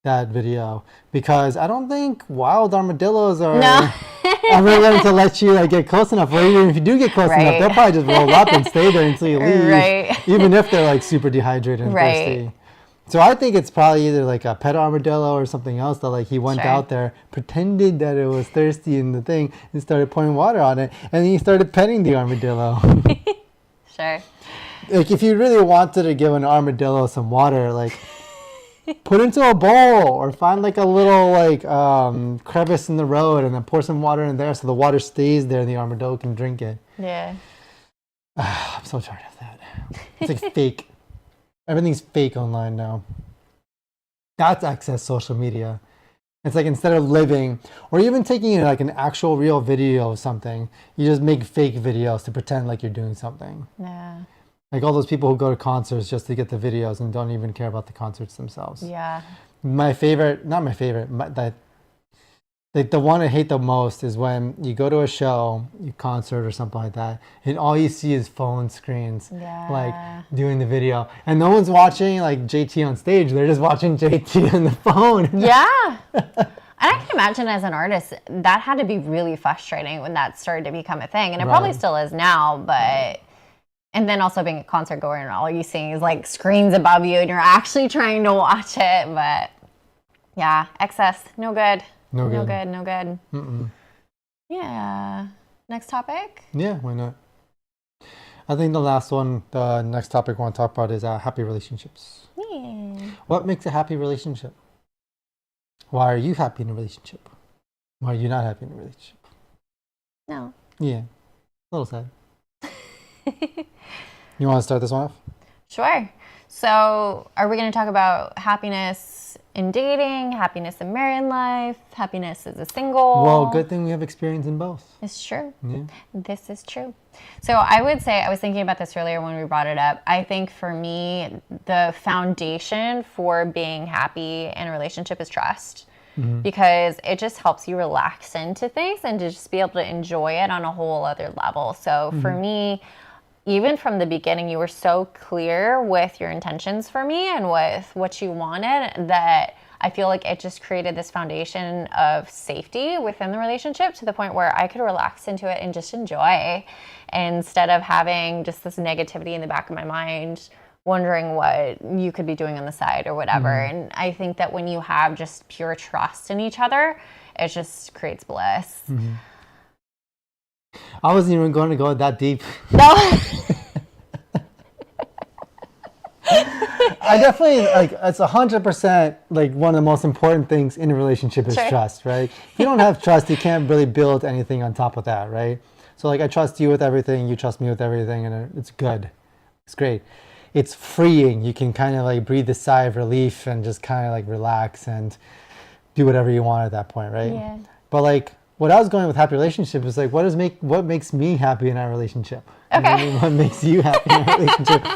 that video, because I don't think wild armadillos are really going to let you like get close enough, or even if you do get close enough, they'll probably just roll up and stay there until you leave, even if they're like super dehydrated and thirsty. So I think it's probably either like a pet armadillo or something else that like he went out there, pretended that it was thirsty in the thing, and started pouring water on it, and then he started petting the armadillo. Like if you really wanted to give an armadillo some water, like put into a bowl, or find like a little like crevice in the road and then pour some water in there so the water stays there and the armadillo can drink it. I'm so tired of that. It's like fake. Everything's fake online now. That's excess social media. It's like instead of living or even taking like an actual real video of something, you just make fake videos to pretend like you're doing something. Yeah. Like all those people who go to concerts just to get the videos and don't even care about the concerts themselves. Yeah. My favorite, not my favorite, like the one I hate the most is when you go to a show, you concert or something like that, and all you see is phone screens, like doing the video, and no one's watching like JT on stage. They're just watching JT on the phone. Yeah. And I can imagine as an artist, that had to be really frustrating when that started to become a thing, and it probably still is now, but. And then also being a concert goer and all you seeing is like screens above you and you're actually trying to watch it. But yeah, excess, no good. No good. Mm-mm. Yeah. Next topic? Yeah, why not? I think the next topic I want to talk about is happy relationships. Yeah. What makes a happy relationship? Why are you happy in a relationship? Why are you not happy in a relationship? No. Yeah, a little sad. You want to start this one off? Sure. So, are we going to talk about happiness in dating, happiness in married life, happiness as a single? Well, good thing we have experience in both. It's true. Yeah. This is true. So, I would say, I was thinking about this earlier when we brought it up. I think for me, the foundation for being happy in a relationship is trust. Mm-hmm. Because it just helps you relax into things and to just be able to enjoy it on a whole other level. So for me, even from the beginning, you were so clear with your intentions for me and with what you wanted that I feel like it just created this foundation of safety within the relationship to the point where I could relax into it and just enjoy instead of having just this negativity in the back of my mind wondering what you could be doing on the side or whatever. And I think that when you have just pure trust in each other, it just creates bliss. I wasn't even going to go that deep. No. I definitely, like, it's 100% like one of the most important things in a relationship is trust, right? If you don't have trust, you can't really build anything on top of that, right? So like I trust you with everything, you trust me with everything, and it's good. It's great. It's freeing. You can kind of like breathe a sigh of relief and just kind of like relax and do whatever you want at that point, right? Yeah. But like what I was going with happy relationship is like what makes me happy in our relationship? Okay. You know what I mean? What makes you happy in our relationship?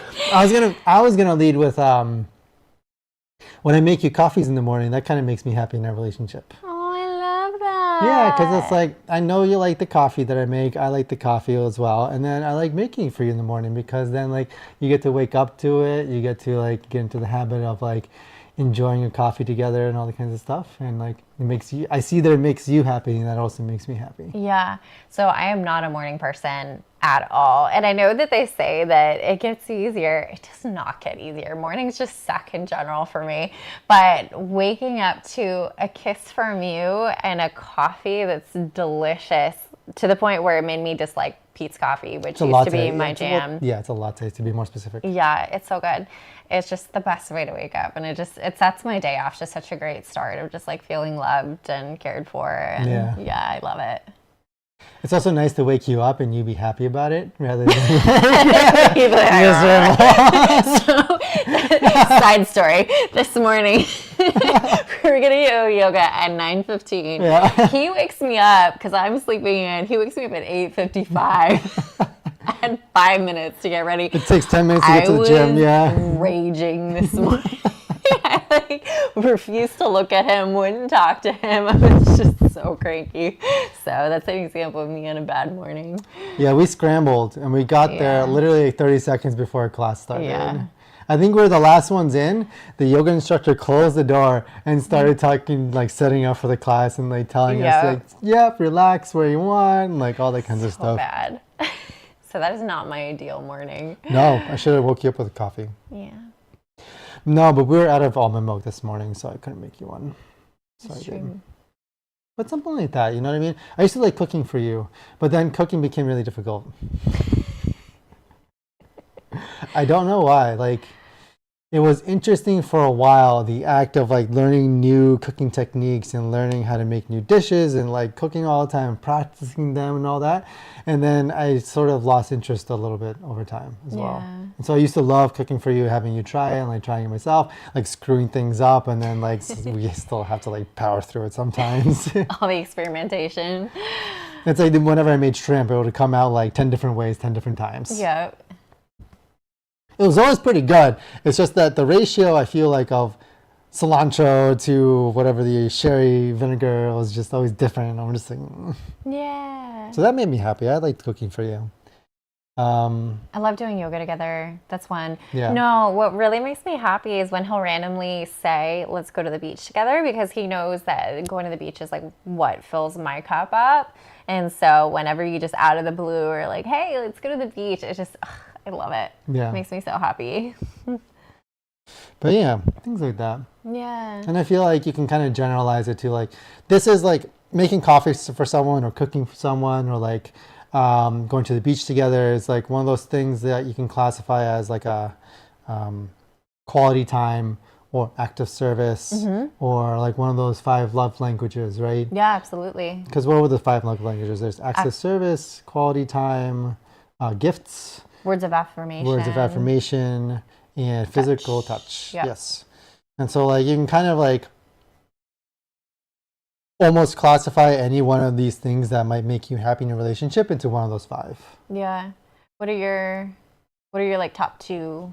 I was gonna lead with when I make you coffees in the morning, that kind of makes me happy in our relationship. Oh, I love that. Yeah, because it's like, I know you like the coffee that I make. I like the coffee as well. And then I like making it for you in the morning because then like you get to wake up to it. You get to like get into the habit of like enjoying your coffee together and all the kinds of stuff. And like it makes you, I see that it makes you happy and that also makes me happy. Yeah. So I am not a morning person at all. And I know that they say that it gets easier. It does not get easier. Mornings just suck in general for me. But waking up to a kiss from you and a coffee that's delicious to the point where it made me dislike Pete's coffee, which used to be my jam. It's a latte to be more specific. Yeah, it's so good. It's just the best way to wake up. And it sets my day off. Just such a great start of just like feeling loved and cared for. And yeah, I love it. It's also nice to wake you up and you be happy about it rather than So, side story. This morning, we were going to do yoga at 9:15. Yeah. He wakes me up because I'm sleeping in. He wakes me up at 8:55. I had 5 minutes to get ready. It takes 10 minutes to get to the gym. Yeah. Raging this morning. I refused to look at him, wouldn't talk to him. I was just so cranky. So that's an example of me on a bad morning. Yeah, we scrambled and we got there literally 30 seconds before class started. Yeah. I think we were the last ones in. The yoga instructor closed the door and started talking, like setting up for the class and like telling us, like, relax where you want, and, like all that kinds of stuff. Bad. So that is not my ideal morning. No, I should have woke you up with a coffee. Yeah. No, but we were out of almond milk this morning, so I couldn't make you one. So That's I did. true. But something like that, you know what I mean? I used to like cooking for you, but then cooking became really difficult. I don't know why. Like, it was interesting for a while, the act of like learning new cooking techniques and learning how to make new dishes and like cooking all the time and practicing them and all that. And then I sort of lost interest a little bit over time as well. And so I used to love cooking for you, having you try it and like trying it myself, like screwing things up, and then like we still have to like power through it sometimes. All the experimentation. It's like whenever I made shrimp, it would come out like 10 different ways, 10 different times. Yeah. It was always pretty good. It's just that the ratio, I feel like, of cilantro to whatever the sherry vinegar was just always different. I'm just like, Yeah. So that made me happy. I liked cooking for you. I love doing yoga together. That's one. Yeah. No, what really makes me happy is when he'll randomly say, let's go to the beach together, because he knows that going to the beach is like what fills my cup up. And so whenever you just out of the blue are like, hey, let's go to the beach, it's just, I love it. Yeah. It makes me so happy. But yeah, things like that. Yeah. And I feel like you can kind of generalize it to like, this is like making coffee for someone or cooking for someone or like going to the beach together is like one of those things that you can classify as like a quality time or act of service or like one of those 5 love languages, right? Yeah, absolutely. Because what were the 5 love languages? There's acts of service, quality time, gifts, words of affirmation, and physical touch. Yep. Yes. And so like you can kind of like almost classify any one of these things that might make you happy in a relationship into one of those 5. Yeah. What are your like top 2?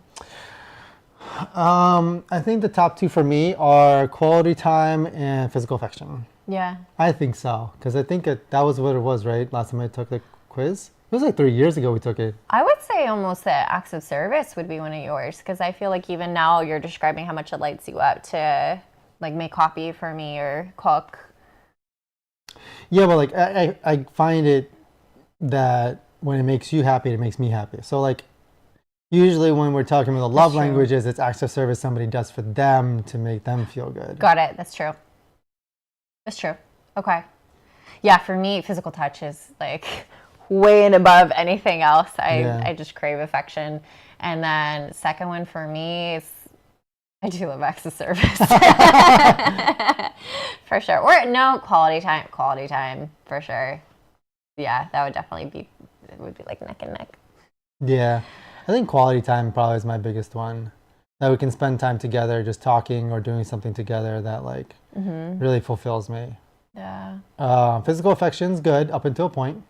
I think the top 2 for me are quality time and physical affection. Yeah. I think so, because I think that was what it was, right? Last time I took the quiz. It was like 3 years ago we took it. I would say almost that acts of service would be one of yours, because I feel like even now you're describing how much it lights you up to like make coffee for me or cook. Yeah, but like I find it that when it makes you happy, it makes me happy. So like usually when we're talking about the love languages, it's acts of service somebody does for them to make them feel good. Got it. That's true. That's true. Okay. Yeah, for me, physical touch is like way and above anything else. I just crave affection. And then second one for me is I do love acts of service. For sure. Or no, quality time for sure. Yeah, that would definitely be, it would be like neck and neck. Yeah. I think quality time probably is my biggest one. That we can spend time together just talking or doing something together that like really fulfills me. Yeah. Physical affection's good up until a point.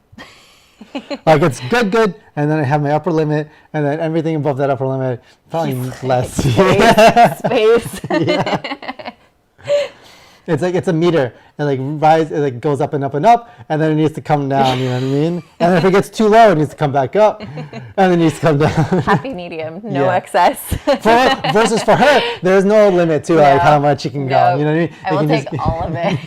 Like it's good, and then I have my upper limit, and then everything above that upper limit, probably less. Space. Yeah. It's like it's a meter. It like it like goes up and up and up, and then it needs to come down. You know what I mean? And then if it gets too low, it needs to come back up, and then it needs to come down. Happy medium, no excess. Versus for her, there's no limit to like how much you can go. You know what I mean? I will take all of it.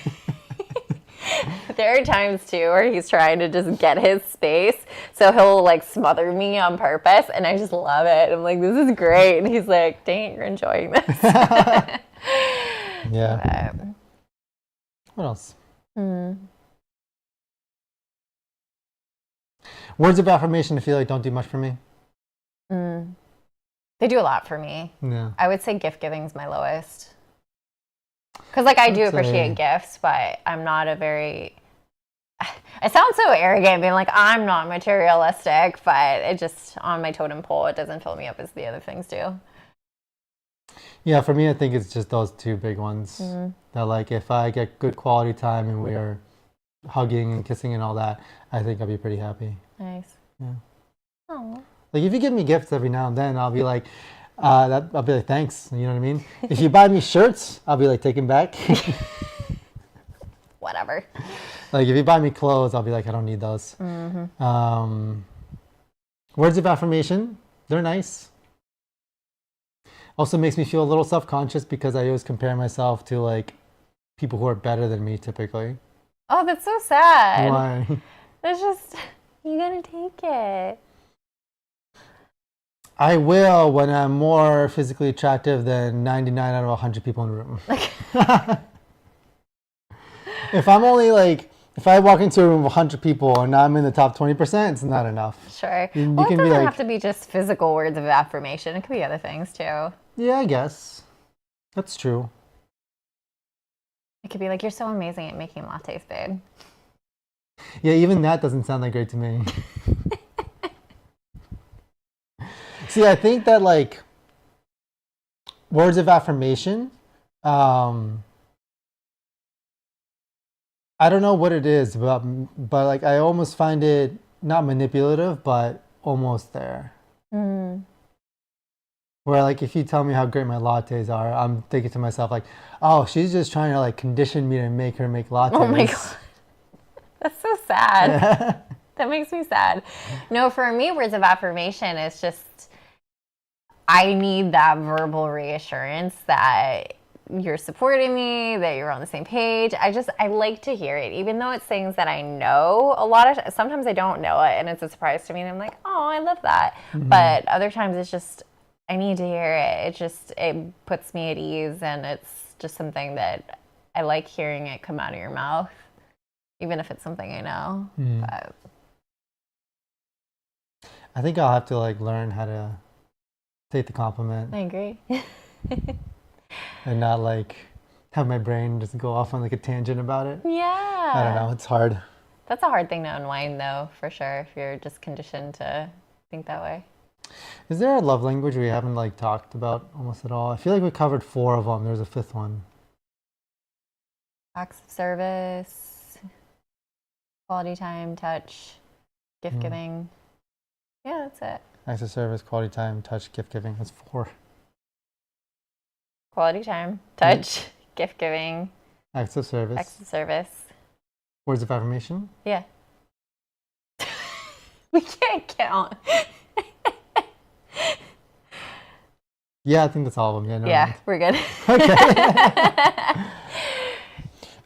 There are times too where he's trying to just get his space, so he'll like smother me on purpose, and I just love it. I'm like, this is great, and he's like, dang it, you're enjoying this. Yeah. What else? Words of affirmation I feel like don't do much for me. They do a lot for me. Yeah. I would say gift giving is my lowest. Because like I do appreciate gifts, but I'm not a very... It sounds so arrogant being like, I'm not materialistic, but it just, on my totem pole, it doesn't fill me up as the other things do. Yeah, for me, I think it's just those 2 big ones. That like, if I get good quality time and we are hugging and kissing and all that, I think I'll be pretty happy. Nice. Yeah. Oh. Like if you give me gifts every now and then, I'll be like, I'll be like, thanks. You know what I mean? If you buy me shirts, I'll be like, take them back. Whatever. Like if you buy me clothes, I'll be like, I don't need those. Words of affirmation, they're nice. Also makes me feel a little self-conscious because I always compare myself to like people who are better than me typically. Oh, that's so sad. Why? It's just, you gotta take it. I will when I'm more physically attractive than 99 out of 100 people in the room. If I'm only like if I walk into a room of 100 people and I'm in the top 20%, it's not enough. Sure. You Well, it can be doesn't like, have to be just physical words of affirmation. It could be other things too. yeah, I guess. That's true. It could be like, you're so amazing at making lattes, babe. Yeah, even that doesn't sound that great to me. See, I think that like words of affirmation, I don't know what it is, but like I almost find it not manipulative, but almost there. Mm. Where like if you tell me how great my lattes are, I'm thinking to myself like, oh, she's just trying to like condition me to make her make lattes. Oh my God. That's so sad. Yeah. That makes me sad. No, for me, words of affirmation is just, I need that verbal reassurance that you're supporting me, that you're on the same page. I like to hear it, even though it's things that I know sometimes I don't know it and it's a surprise to me and I'm like, oh, I love that. Mm-hmm. But other times it's just, I need to hear it. It puts me at ease and it's just something that I like hearing it come out of your mouth, even if it's something I know. But I think I'll have to like learn how to take the compliment. I agree. And not like have my brain just go off on like a tangent about it. Yeah. I don't know. It's hard. That's a hard thing to unwind though, for sure, if you're just conditioned to think that way. Is there a love language we haven't like talked about almost at all? I feel like we covered 4 of them. There's a 5th one. Acts of service, quality time, touch, gift giving. Yeah, that's it. Acts of service, quality time, touch, gift giving. That's 4. Quality time, touch, gift giving. Acts of service. Acts of service. Words of affirmation. Yeah. We can't count. Yeah, I think that's all of them. Yeah, no, yeah, we're good. Okay.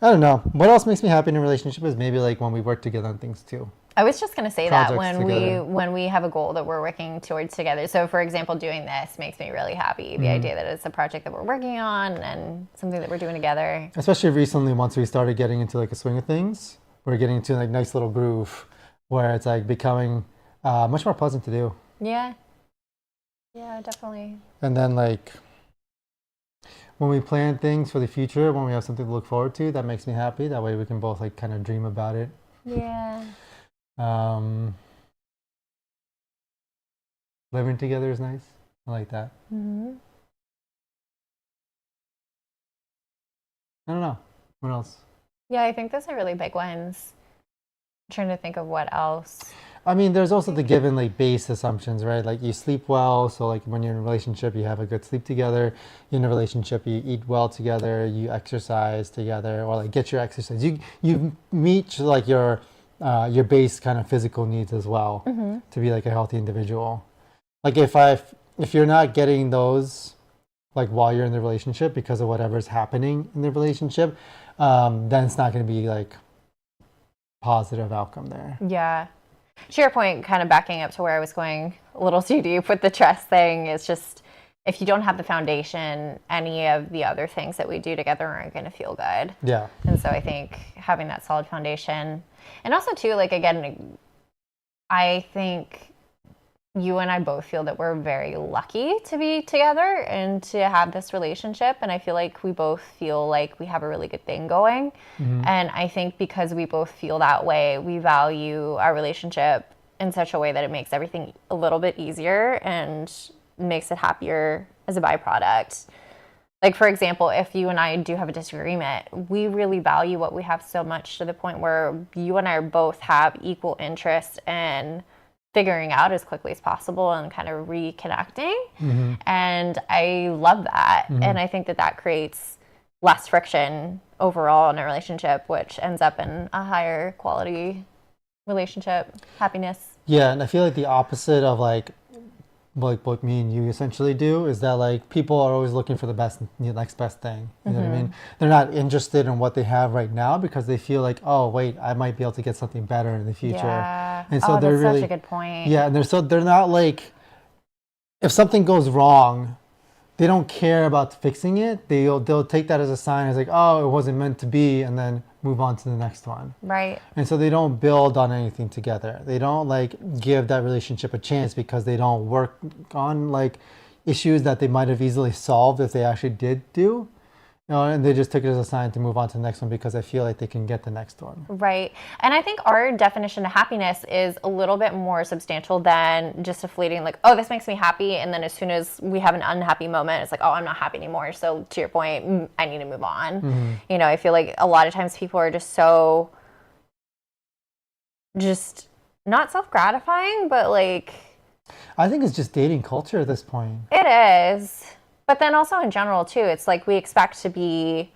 I don't know. What else makes me happy in a relationship is maybe like when we work together on things too. I was just going to say that Projects when we have a goal that we're working towards together. So for example, doing this makes me really happy. The idea that it's a project that we're working on and something that we're doing together. Especially recently, once we started getting into like a swing of things, we're getting into like nice little groove where it's like becoming much more pleasant to do. Yeah. Yeah, definitely. And then like when we plan things for the future, when we have something to look forward to, that makes me happy. That way we can both like kind of dream about it. Yeah. Living together is nice. I like that. Mm-hmm. I don't know. What else? Yeah, I think those are really big ones. I'm trying to think of what else. I mean, there's also the given like base assumptions, right? Like you sleep well, so like when you're in a relationship, you have a good sleep together. You're in a relationship, you eat well together, you exercise together, or like get your exercise. You meet like your base kind of physical needs as well to be like a healthy individual. Like if you're not getting those like while you're in the relationship because of whatever's happening in the relationship, then it's not going to be like positive outcome there. Yeah. To your point, kind of backing up to where I was going a little too deep with the trust thing, is just if you don't have the foundation, any of the other things that we do together aren't going to feel good. Yeah. And so I think having that solid foundation, and also too, like again, I think you and I both feel that we're very lucky to be together and to have this relationship. And I feel like we both feel like we have a really good thing going. And I think because we both feel that way, we value our relationship in such a way that it makes everything a little bit easier and makes it happier as a byproduct. Like, for example, if you and I do have a disagreement, we really value what we have so much to the point where you and I both have equal interest in figuring out as quickly as possible and kind of reconnecting. And I love that. And I think that creates less friction overall in a relationship, which ends up in a higher quality relationship, happiness. Yeah, and I feel like the opposite of like what me and you essentially do is that like people are always looking for the next best thing. You know what I mean? They're not interested in what they have right now because they feel like, oh wait, I might be able to get something better in the future. Yeah. And so that's they're really such a good point. Yeah, and they're not like, if something goes wrong, they don't care about fixing it. They'll take that as a sign as like, oh, it wasn't meant to be, and then move on to the next one. Right. And so they don't build on anything together. They don't like give that relationship a chance because they don't work on like issues that they might have easily solved if they actually did do. And they just took it as a sign to move on to the next one because I feel like they can get the next one. Right. And I think our definition of happiness is a little bit more substantial than just a fleeting, like, oh, this makes me happy. And then as soon as we have an unhappy moment, it's like, oh, I'm not happy anymore. So to your point, I need to move on. I feel like a lot of times people are just so, just not self-gratifying, but like. I think it's just dating culture at this point. It is. But then also in general, too, it's like we expect to be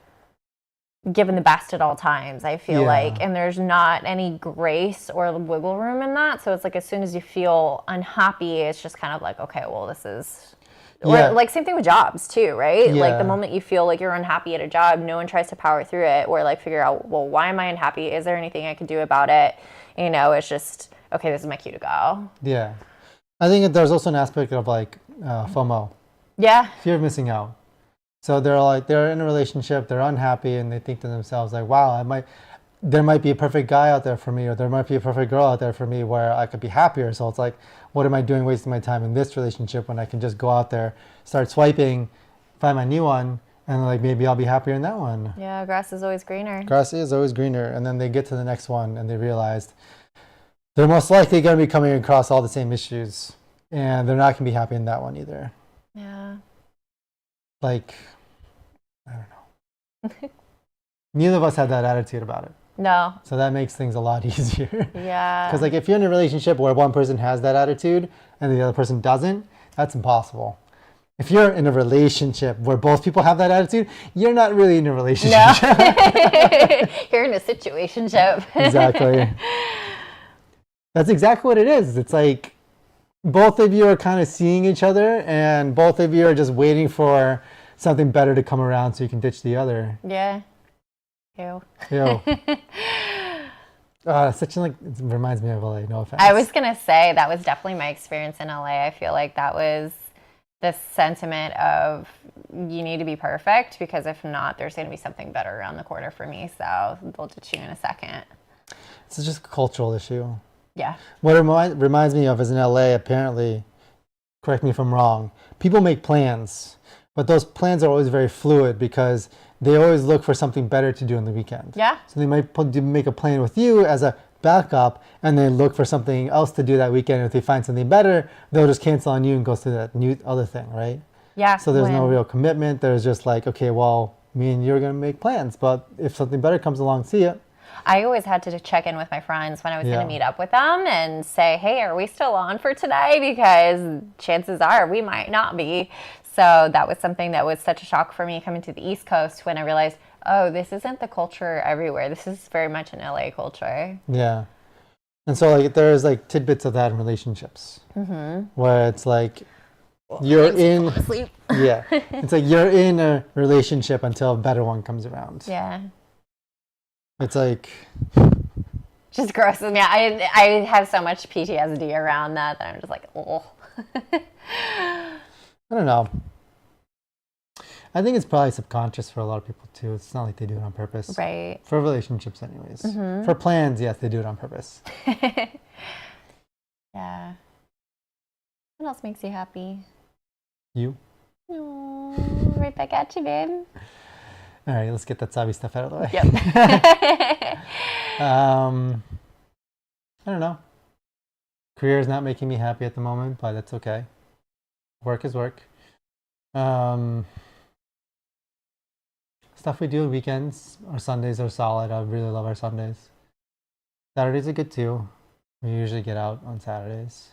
given the best at all times, I feel like. And there's not any grace or wiggle room in that. So it's like as soon as you feel unhappy, it's just kind of like, okay, well, this is... Or like same thing with jobs, too, right? Yeah. Like the moment you feel like you're unhappy at a job, no one tries to power through it or like figure out, well, why am I unhappy? Is there anything I can do about it? It's just, okay, this is my cue to go. Yeah. I think there's also an aspect of like FOMO. Yeah. Fear of missing out. So they're in a relationship, they're unhappy, and they think to themselves like, wow, there might be a perfect guy out there for me, or there might be a perfect girl out there for me where I could be happier. So it's like, what am I doing wasting my time in this relationship when I can just go out there, start swiping, find my new one, and like maybe I'll be happier in that one. Yeah, grass is always greener. Grass is always greener. And then they get to the next one and they realized they're most likely going to be coming across all the same issues, and they're not going to be happy in that one either. Yeah. Like, I don't know. Neither of us had that attitude about it. No. So that makes things a lot easier. Yeah. Because like if you're in a relationship where one person has that attitude and the other person doesn't, that's impossible. If you're in a relationship where both people have that attitude, you're not really in a relationship. No. You're in a situationship. Exactly. That's exactly what it is. It's like both of you are kind of seeing each other and both of you are just waiting for something better to come around so you can ditch the other. Yeah. Ew. Ew. It reminds me of LA, no offense. I was going to say that was definitely my experience in LA. I feel like that was the sentiment of you need to be perfect because if not, there's going to be something better around the corner for me. So they'll ditch you in a second. It's just a cultural issue. Yeah. What it reminds me of is in LA, apparently, correct me if I'm wrong, people make plans, but those plans are always very fluid because they always look for something better to do on the weekend. Yeah. So they might make a plan with you as a backup and then look for something else to do that weekend. If they find something better, they'll just cancel on you and go to that new other thing, right? Yeah. So there's no real commitment. There's just like, okay, well, me and you are going to make plans, but if something better comes along, see ya. I always had to check in with my friends when I was going to meet up with them and say, hey, are we still on for today? Because chances are we might not be. So that was something that was such a shock for me coming to the East Coast when I realized, oh, this isn't the culture everywhere. This is very much an LA culture. Yeah. And so like there's like tidbits of that in relationships where it's like you're in, yeah, it's like you're in a relationship until a better one comes around. Yeah. It's like just grosses me out. I have so much PTSD around that I'm just like, oh. I don't know. I think it's probably subconscious for a lot of people too. It's not like they do it on purpose. Right. For relationships anyways. For plans, yes, they do it on purpose. Yeah. What else makes you happy? You? Oh, right back at you, babe. All right, let's get that savvy stuff out of the way. Yep. I don't know. Career is not making me happy at the moment, but that's okay. Work is work. Stuff we do on weekends, our Sundays are solid. I really love our Sundays. Saturdays are good too. We usually get out on Saturdays.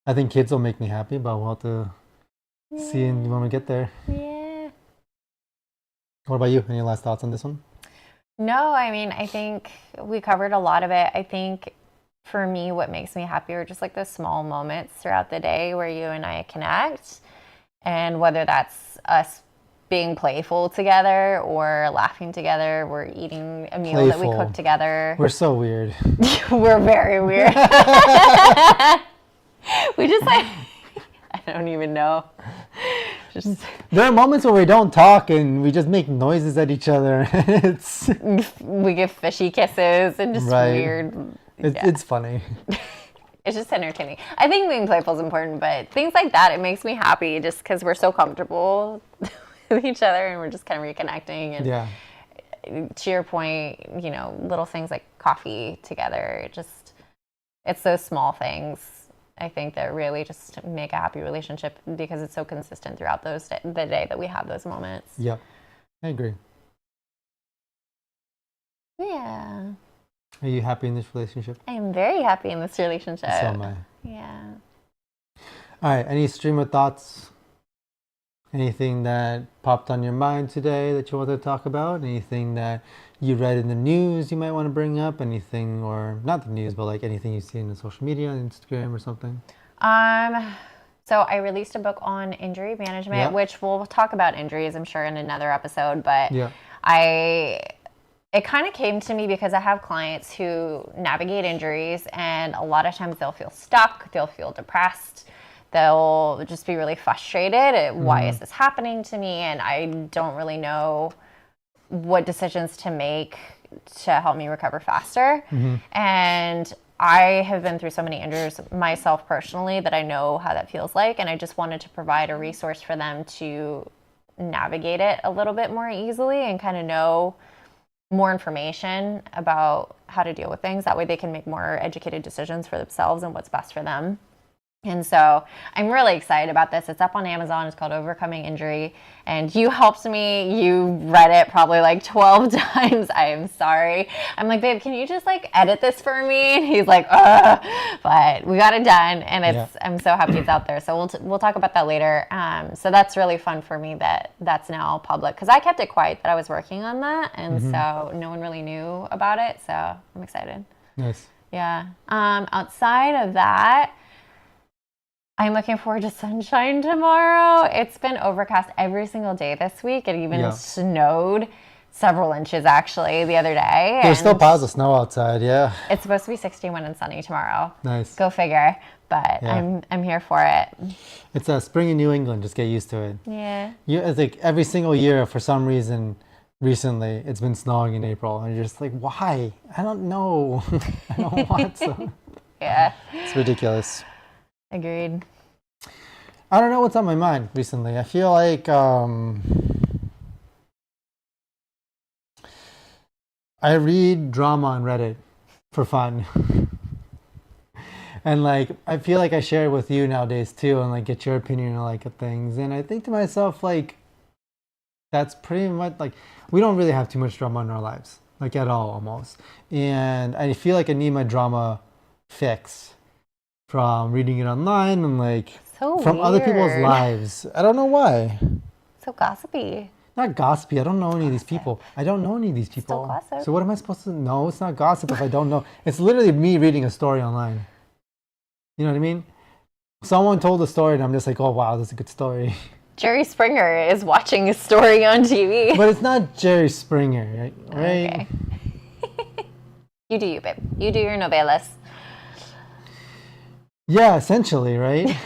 I think kids will make me happy, but we'll have to see when we get there. Yeah. What about you? Any last thoughts on this one? No, I mean, I think we covered a lot of it. I think for me, what makes me happy are just like the small moments throughout the day where you and I connect. And whether that's us being playful together or laughing together, we're eating a meal that we cook together. We're so weird. We're very weird. We just like, I don't even know. There are moments where we don't talk and we just make noises at each other. We give fishy kisses and just weird. It's funny. It's just entertaining. I think being playful is important, but things like that, it makes me happy just because we're so comfortable with each other and we're just kind of reconnecting. And to your point, you know, little things like coffee together, it's those small things, I think, that really just make a happy relationship because it's so consistent throughout the day that we have those moments. Yeah, I agree. Yeah. Are you happy in this relationship? I am very happy in this relationship. So am I. Yeah. All right, any stream of thoughts? Anything that popped on your mind today that you wanted to talk about? Anything that you read in the news you might want to bring up? Anything, or not the news, but like anything you see in the social media, Instagram or something? So I released a book on injury management, which we'll talk about injuries, I'm sure, in another episode. But it kind of came to me because I have clients who navigate injuries, and a lot of times they'll feel stuck, they'll feel depressed, they'll just be really frustrated. Why is this happening to me? And I don't really know what decisions to make to help me recover faster. And I have been through so many injuries myself personally that I know how that feels like. And I just wanted to provide a resource for them to navigate it a little bit more easily and kind of know more information about how to deal with things. That way they can make more educated decisions for themselves and what's best for them. And so I'm really excited about this. It's up on Amazon. It's called Overcoming Injury. And you helped me. You read it probably like 12 times. I am sorry. I'm like, babe, can you just like edit this for me? And he's like, ugh. But we got it done. And I'm so happy it's out there. So we'll talk about that later. So that's really fun for me that's now public. Because I kept it quiet that I was working on that. And so no one really knew about it. So I'm excited. Nice. Yeah. Outside of that, I'm looking forward to sunshine tomorrow. It's been overcast every single day this week. It even snowed several inches actually the other day. There's still piles of snow outside, It's supposed to be 61 and sunny tomorrow. Nice. Go figure. But I'm here for it. It's spring in New England. Just get used to it. Yeah. It's like every single year, for some reason, recently, it's been snowing in April. And you're just like, why? I don't know. I don't want to. Yeah. It's ridiculous. Agreed. I don't know what's on my mind recently. I feel like I read drama on Reddit for fun. And like I feel like I share it with you nowadays too, and like get your opinion on like things. And I think to myself, like, that's pretty much like we don't really have too much drama in our lives, like at all almost. And I feel like I need my drama fix from reading it online and like from other people's lives. I don't know why. So gossipy. Not gossipy. I don't know any of these people. I don't know any of these people. Still gossip. So what am I supposed to know? It's not gossip if I don't know. It's literally me reading a story online. You know what I mean? Someone told a story and I'm just like, oh wow, that's a good story. Jerry Springer is watching a story on TV. But it's not Jerry Springer, right? Okay. You do you, babe. You do your novelas. Yeah, essentially, right?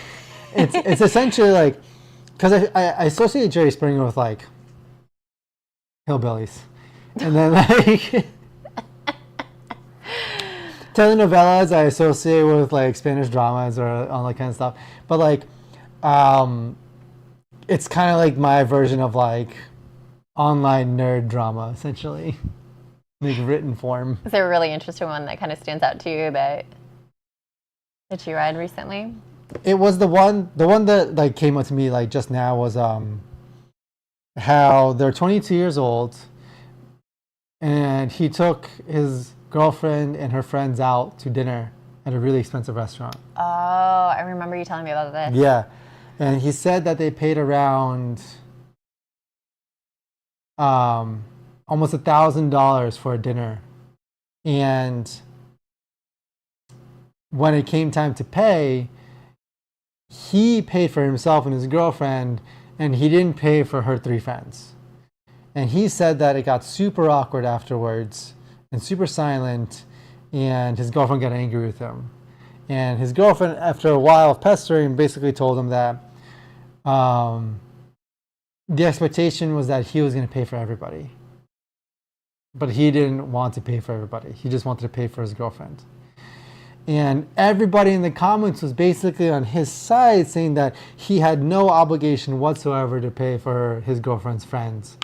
It's essentially like, because I associate Jerry Springer with like hillbillies, and then like telenovelas I associate with like Spanish dramas or all that kind of stuff. But like, it's kind of like my version of like online nerd drama, essentially, like written form. Is there a really interesting one that kind of stands out to you that you read recently? It was the one that like came up to me like just now was how they're 22 years old and he took his girlfriend and her friends out to dinner at a really expensive restaurant. Oh, I remember you telling me about this. Yeah. And he said that they paid around almost $1,000 for a dinner. And when it came time to pay, he paid for himself and his girlfriend, and he didn't pay for her 3 friends. And he said that it got super awkward afterwards and super silent, and his girlfriend got angry with him. And his girlfriend, after a while of pestering, basically told him that the expectation was that he was going to pay for everybody. But he didn't want to pay for everybody. He just wanted to pay for his girlfriend. And everybody in the comments was basically on his side, saying that he had no obligation whatsoever to pay for his girlfriend's friends.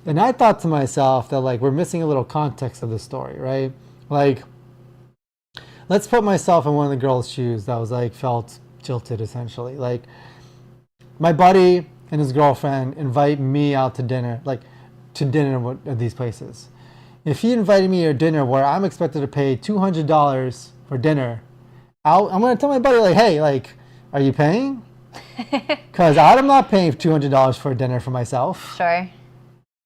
And I thought to myself that, like, we're missing a little context of the story, right? Like, let's put myself in one of the girls' shoes that was, like, felt jilted, essentially. Like, my buddy and his girlfriend invite me out to dinner, like, to dinner at these places. If he invited me to dinner where I'm expected to pay $200 for dinner, I'm going to tell my buddy, like, hey, like, are you paying? Because I'm not paying $200 for dinner for myself. Sure.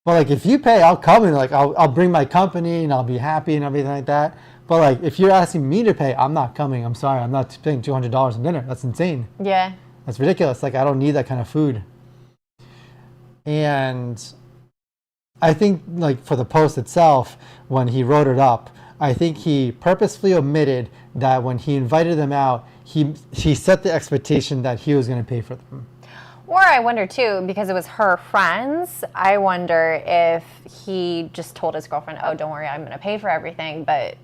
But, like, if you pay, I'll come and, like, I'll bring my company and I'll be happy and everything like that. But, like, if you're asking me to pay, I'm not coming. I'm sorry. I'm not paying $200 on dinner. That's insane. Yeah. That's ridiculous. Like, I don't need that kind of food. And I think, like, for the post itself, when he wrote it up, I think he purposefully omitted that when he invited them out, he set the expectation that he was going to pay for them. Or I wonder, too, because it was her friends, I wonder if he just told his girlfriend, oh, don't worry, I'm going to pay for everything, but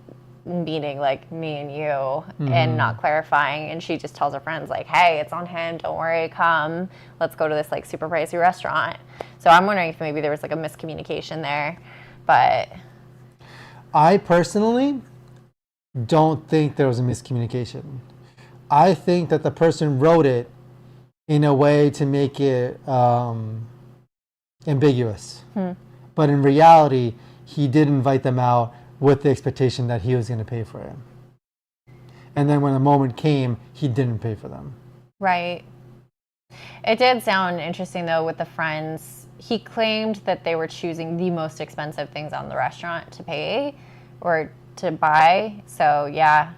meaning, like, me and you, and not clarifying. And she just tells her friends, like, hey, it's on him. Don't worry, come. Let's go to this, like, super pricey restaurant. So I'm wondering if maybe there was, like, a miscommunication there. But I personally don't think there was a miscommunication. I think that the person wrote it in a way to make it ambiguous. But in reality, he did invite them out with the expectation that he was going to pay for it. And then when the moment came, he didn't pay for them. Right. It did sound interesting, though, with the friends. He claimed that they were choosing the most expensive things on the restaurant to pay or to buy. So, yeah.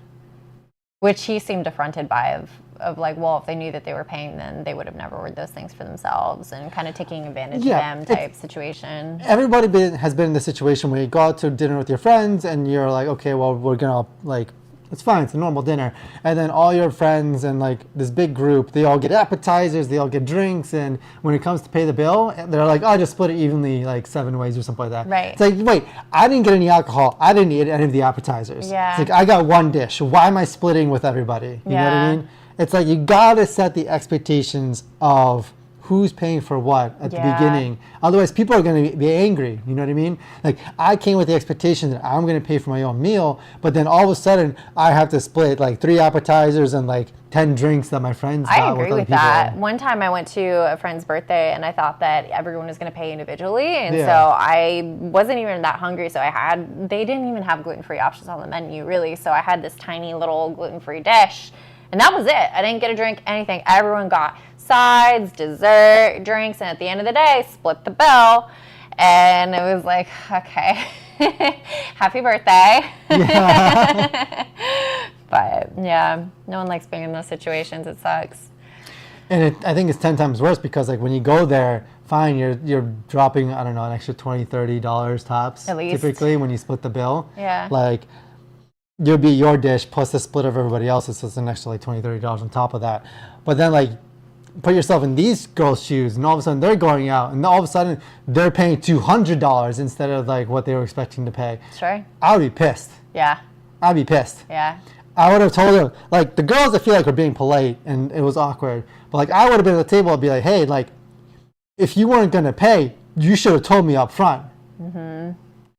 Which he seemed affronted by of like, well, if they knew that they were paying, then they would have never ordered those things for themselves, and kind of taking advantage of them type situation. Everybody has been in the situation where you go out to dinner with your friends and you're like, okay, well, we're going to, like, it's fine, it's a normal dinner. And then all your friends and, like, this big group, they all get appetizers, they all get drinks, and when it comes to pay the bill, they're like, oh, just split it evenly, like 7 ways or something like that. Right. It's like, wait, I didn't get any alcohol, I didn't eat any of the appetizers. Yeah. It's like, I got one dish, why am I splitting with everybody? You know what I mean? It's like, you gotta set the expectations of who's paying for what at the beginning. Otherwise, people are going to be angry. You know what I mean? Like, I came with the expectation that I'm going to pay for my own meal, but then all of a sudden, I have to split like 3 appetizers and like 10 drinks that my friends got. I agree with that. One time I went to a friend's birthday and I thought that everyone was going to pay individually. And so I wasn't even that hungry. So they didn't even have gluten-free options on the menu, really. So I had this tiny little gluten-free dish. And that was it. I didn't get a drink, anything. Everyone got sides, dessert, drinks, and at the end of the day, split the bill. And it was like, okay, happy birthday. Yeah. But yeah, no one likes being in those situations. It sucks. And I think it's 10 times worse because, like, when you go there, fine, you're dropping, I don't know, an extra $20, $30 tops. At least. Typically when you split the bill. Yeah. Like, you'll be your dish plus the split of everybody else's, so it's an extra like $20, $30 on top of that. But then, like, put yourself in these girls' shoes, and all of a sudden they're going out, and all of a sudden they're paying $200 instead of like what they were expecting to pay. Sure. I would be pissed. Yeah. I'd be pissed. Yeah. I would have told them, like, the girls, I feel like, were being polite and it was awkward. But, like, I would have been at the table and be like, hey, like, if you weren't going to pay, you should have told me up front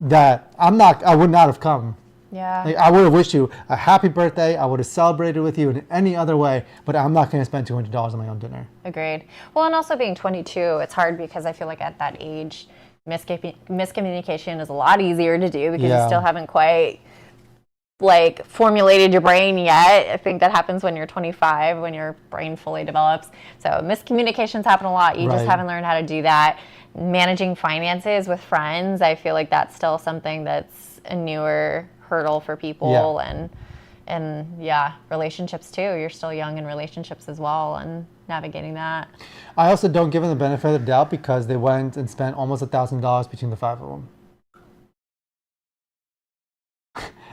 that I would not have come. Yeah. Like, I would have wished you a happy birthday. I would have celebrated with you in any other way, but I'm not going to spend $200 on my own dinner. Agreed. Well, and also being 22, it's hard because I feel like at that age, miscommunication is a lot easier to do because you still haven't quite, like, formulated your brain yet. I think that happens when you're 25, when your brain fully develops. So miscommunications happen a lot. You just haven't learned how to do that. Managing finances with friends, I feel like that's still something that's a newer hurdle for people. And relationships too. You're still young in relationships as well, and navigating that. I also don't give them the benefit of the doubt because they went and spent almost $1,000 between the 5 of them.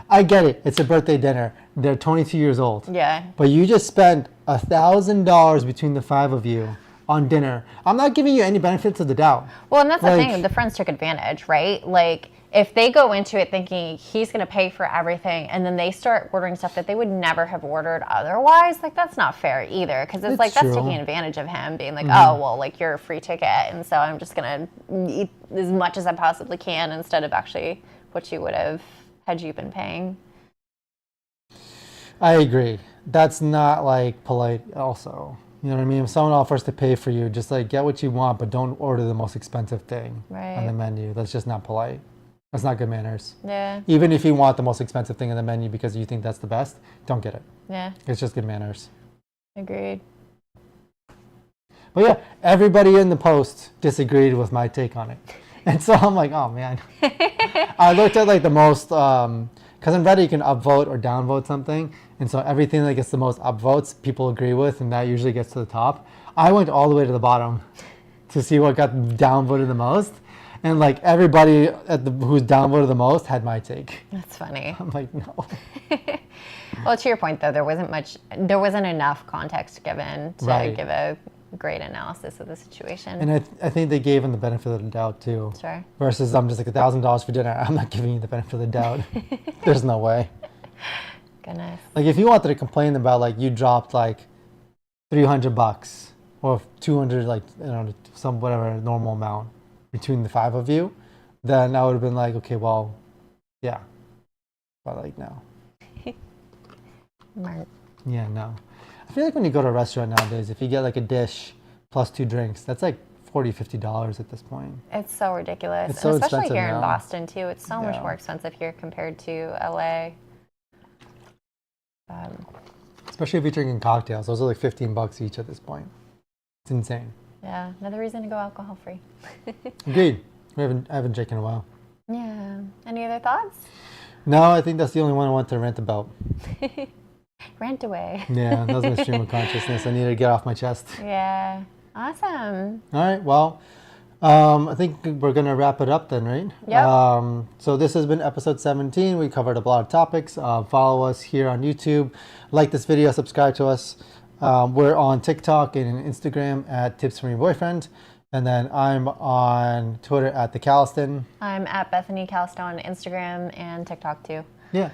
I get it. It's a birthday dinner. They're 22 years old. Yeah. But you just spent $1,000 between the 5 of you on dinner. I'm not giving you any benefits of the doubt. Well, and that's the thing. The friends took advantage, right? Like, if they go into it thinking he's going to pay for everything and then they start ordering stuff that they would never have ordered otherwise, like, that's not fair either. Because it's like, that's taking advantage of him, being like, oh, well, like, you're a free ticket. And so I'm just going to eat as much as I possibly can instead of actually what you would have had you been paying. I agree. That's not like polite also. You know what I mean? If someone offers to pay for you, just like get what you want, but don't order the most expensive thing on the menu. That's just not polite. That's not good manners. Yeah. Even if you want the most expensive thing on the menu because you think that's the best, don't get it. Yeah. It's just good manners. Agreed. But yeah, everybody in the post disagreed with my take on it. And so I'm like, oh man. I looked at like the most, because in Reddit you can upvote or downvote something. And so everything that gets the most upvotes, people agree with, and that usually gets to the top. I went all the way to the bottom to see what got downvoted the most. And like everybody who's downvoted the most had my take. That's funny. I'm like, no. Well, to your point though, there wasn't enough context given to give a great analysis of the situation. And I think they gave him the benefit of the doubt too. Sure. Versus I'm just like $1,000 for dinner. I'm not giving you the benefit of the doubt. There's no way. Goodness. Like if you wanted to complain about like you dropped like $300 or 200, like, you know, some whatever normal amount between the 5 of you, then I would have been like, okay, well, yeah. But like, no. Yeah, no. I feel like when you go to a restaurant nowadays, if you get like a dish plus 2 drinks, that's like $40, $50 at this point. It's so ridiculous. It's so and especially expensive here now. in Boston too. It's so much more expensive here compared to LA. Especially if you're drinking cocktails. Those are like $15 each at this point. It's insane. Yeah, another reason to go alcohol free. Agreed. I haven't drank in a while. Yeah. Any other thoughts? No, I think that's the only one I want to rant about. Rant away. Yeah, that was my stream of consciousness. I needed to get off my chest. Yeah. Awesome. All right. Well, I think we're going to wrap it up then, right? Yep. So this has been episode 17. We covered a lot of topics. Follow us here on YouTube. Like this video. Subscribe to us. We're on TikTok and Instagram at Tips From Your Boyfriend. And then I'm on Twitter at The Calliston. I'm at Bethany Calliston on Instagram and TikTok too. Yeah.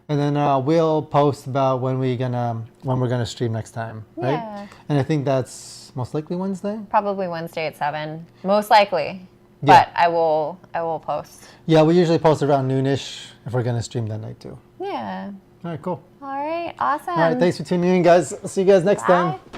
And then we'll post about when we're gonna stream next time, right? Yeah. And I think that's most likely Wednesday. Probably Wednesday at 7, most likely. Yeah. But I will post. Yeah, we usually post around noonish if we're gonna stream that night too. Yeah. All right, cool. All right. Awesome. All right, thanks for tuning in, guys. I'll see you guys next time. Bye.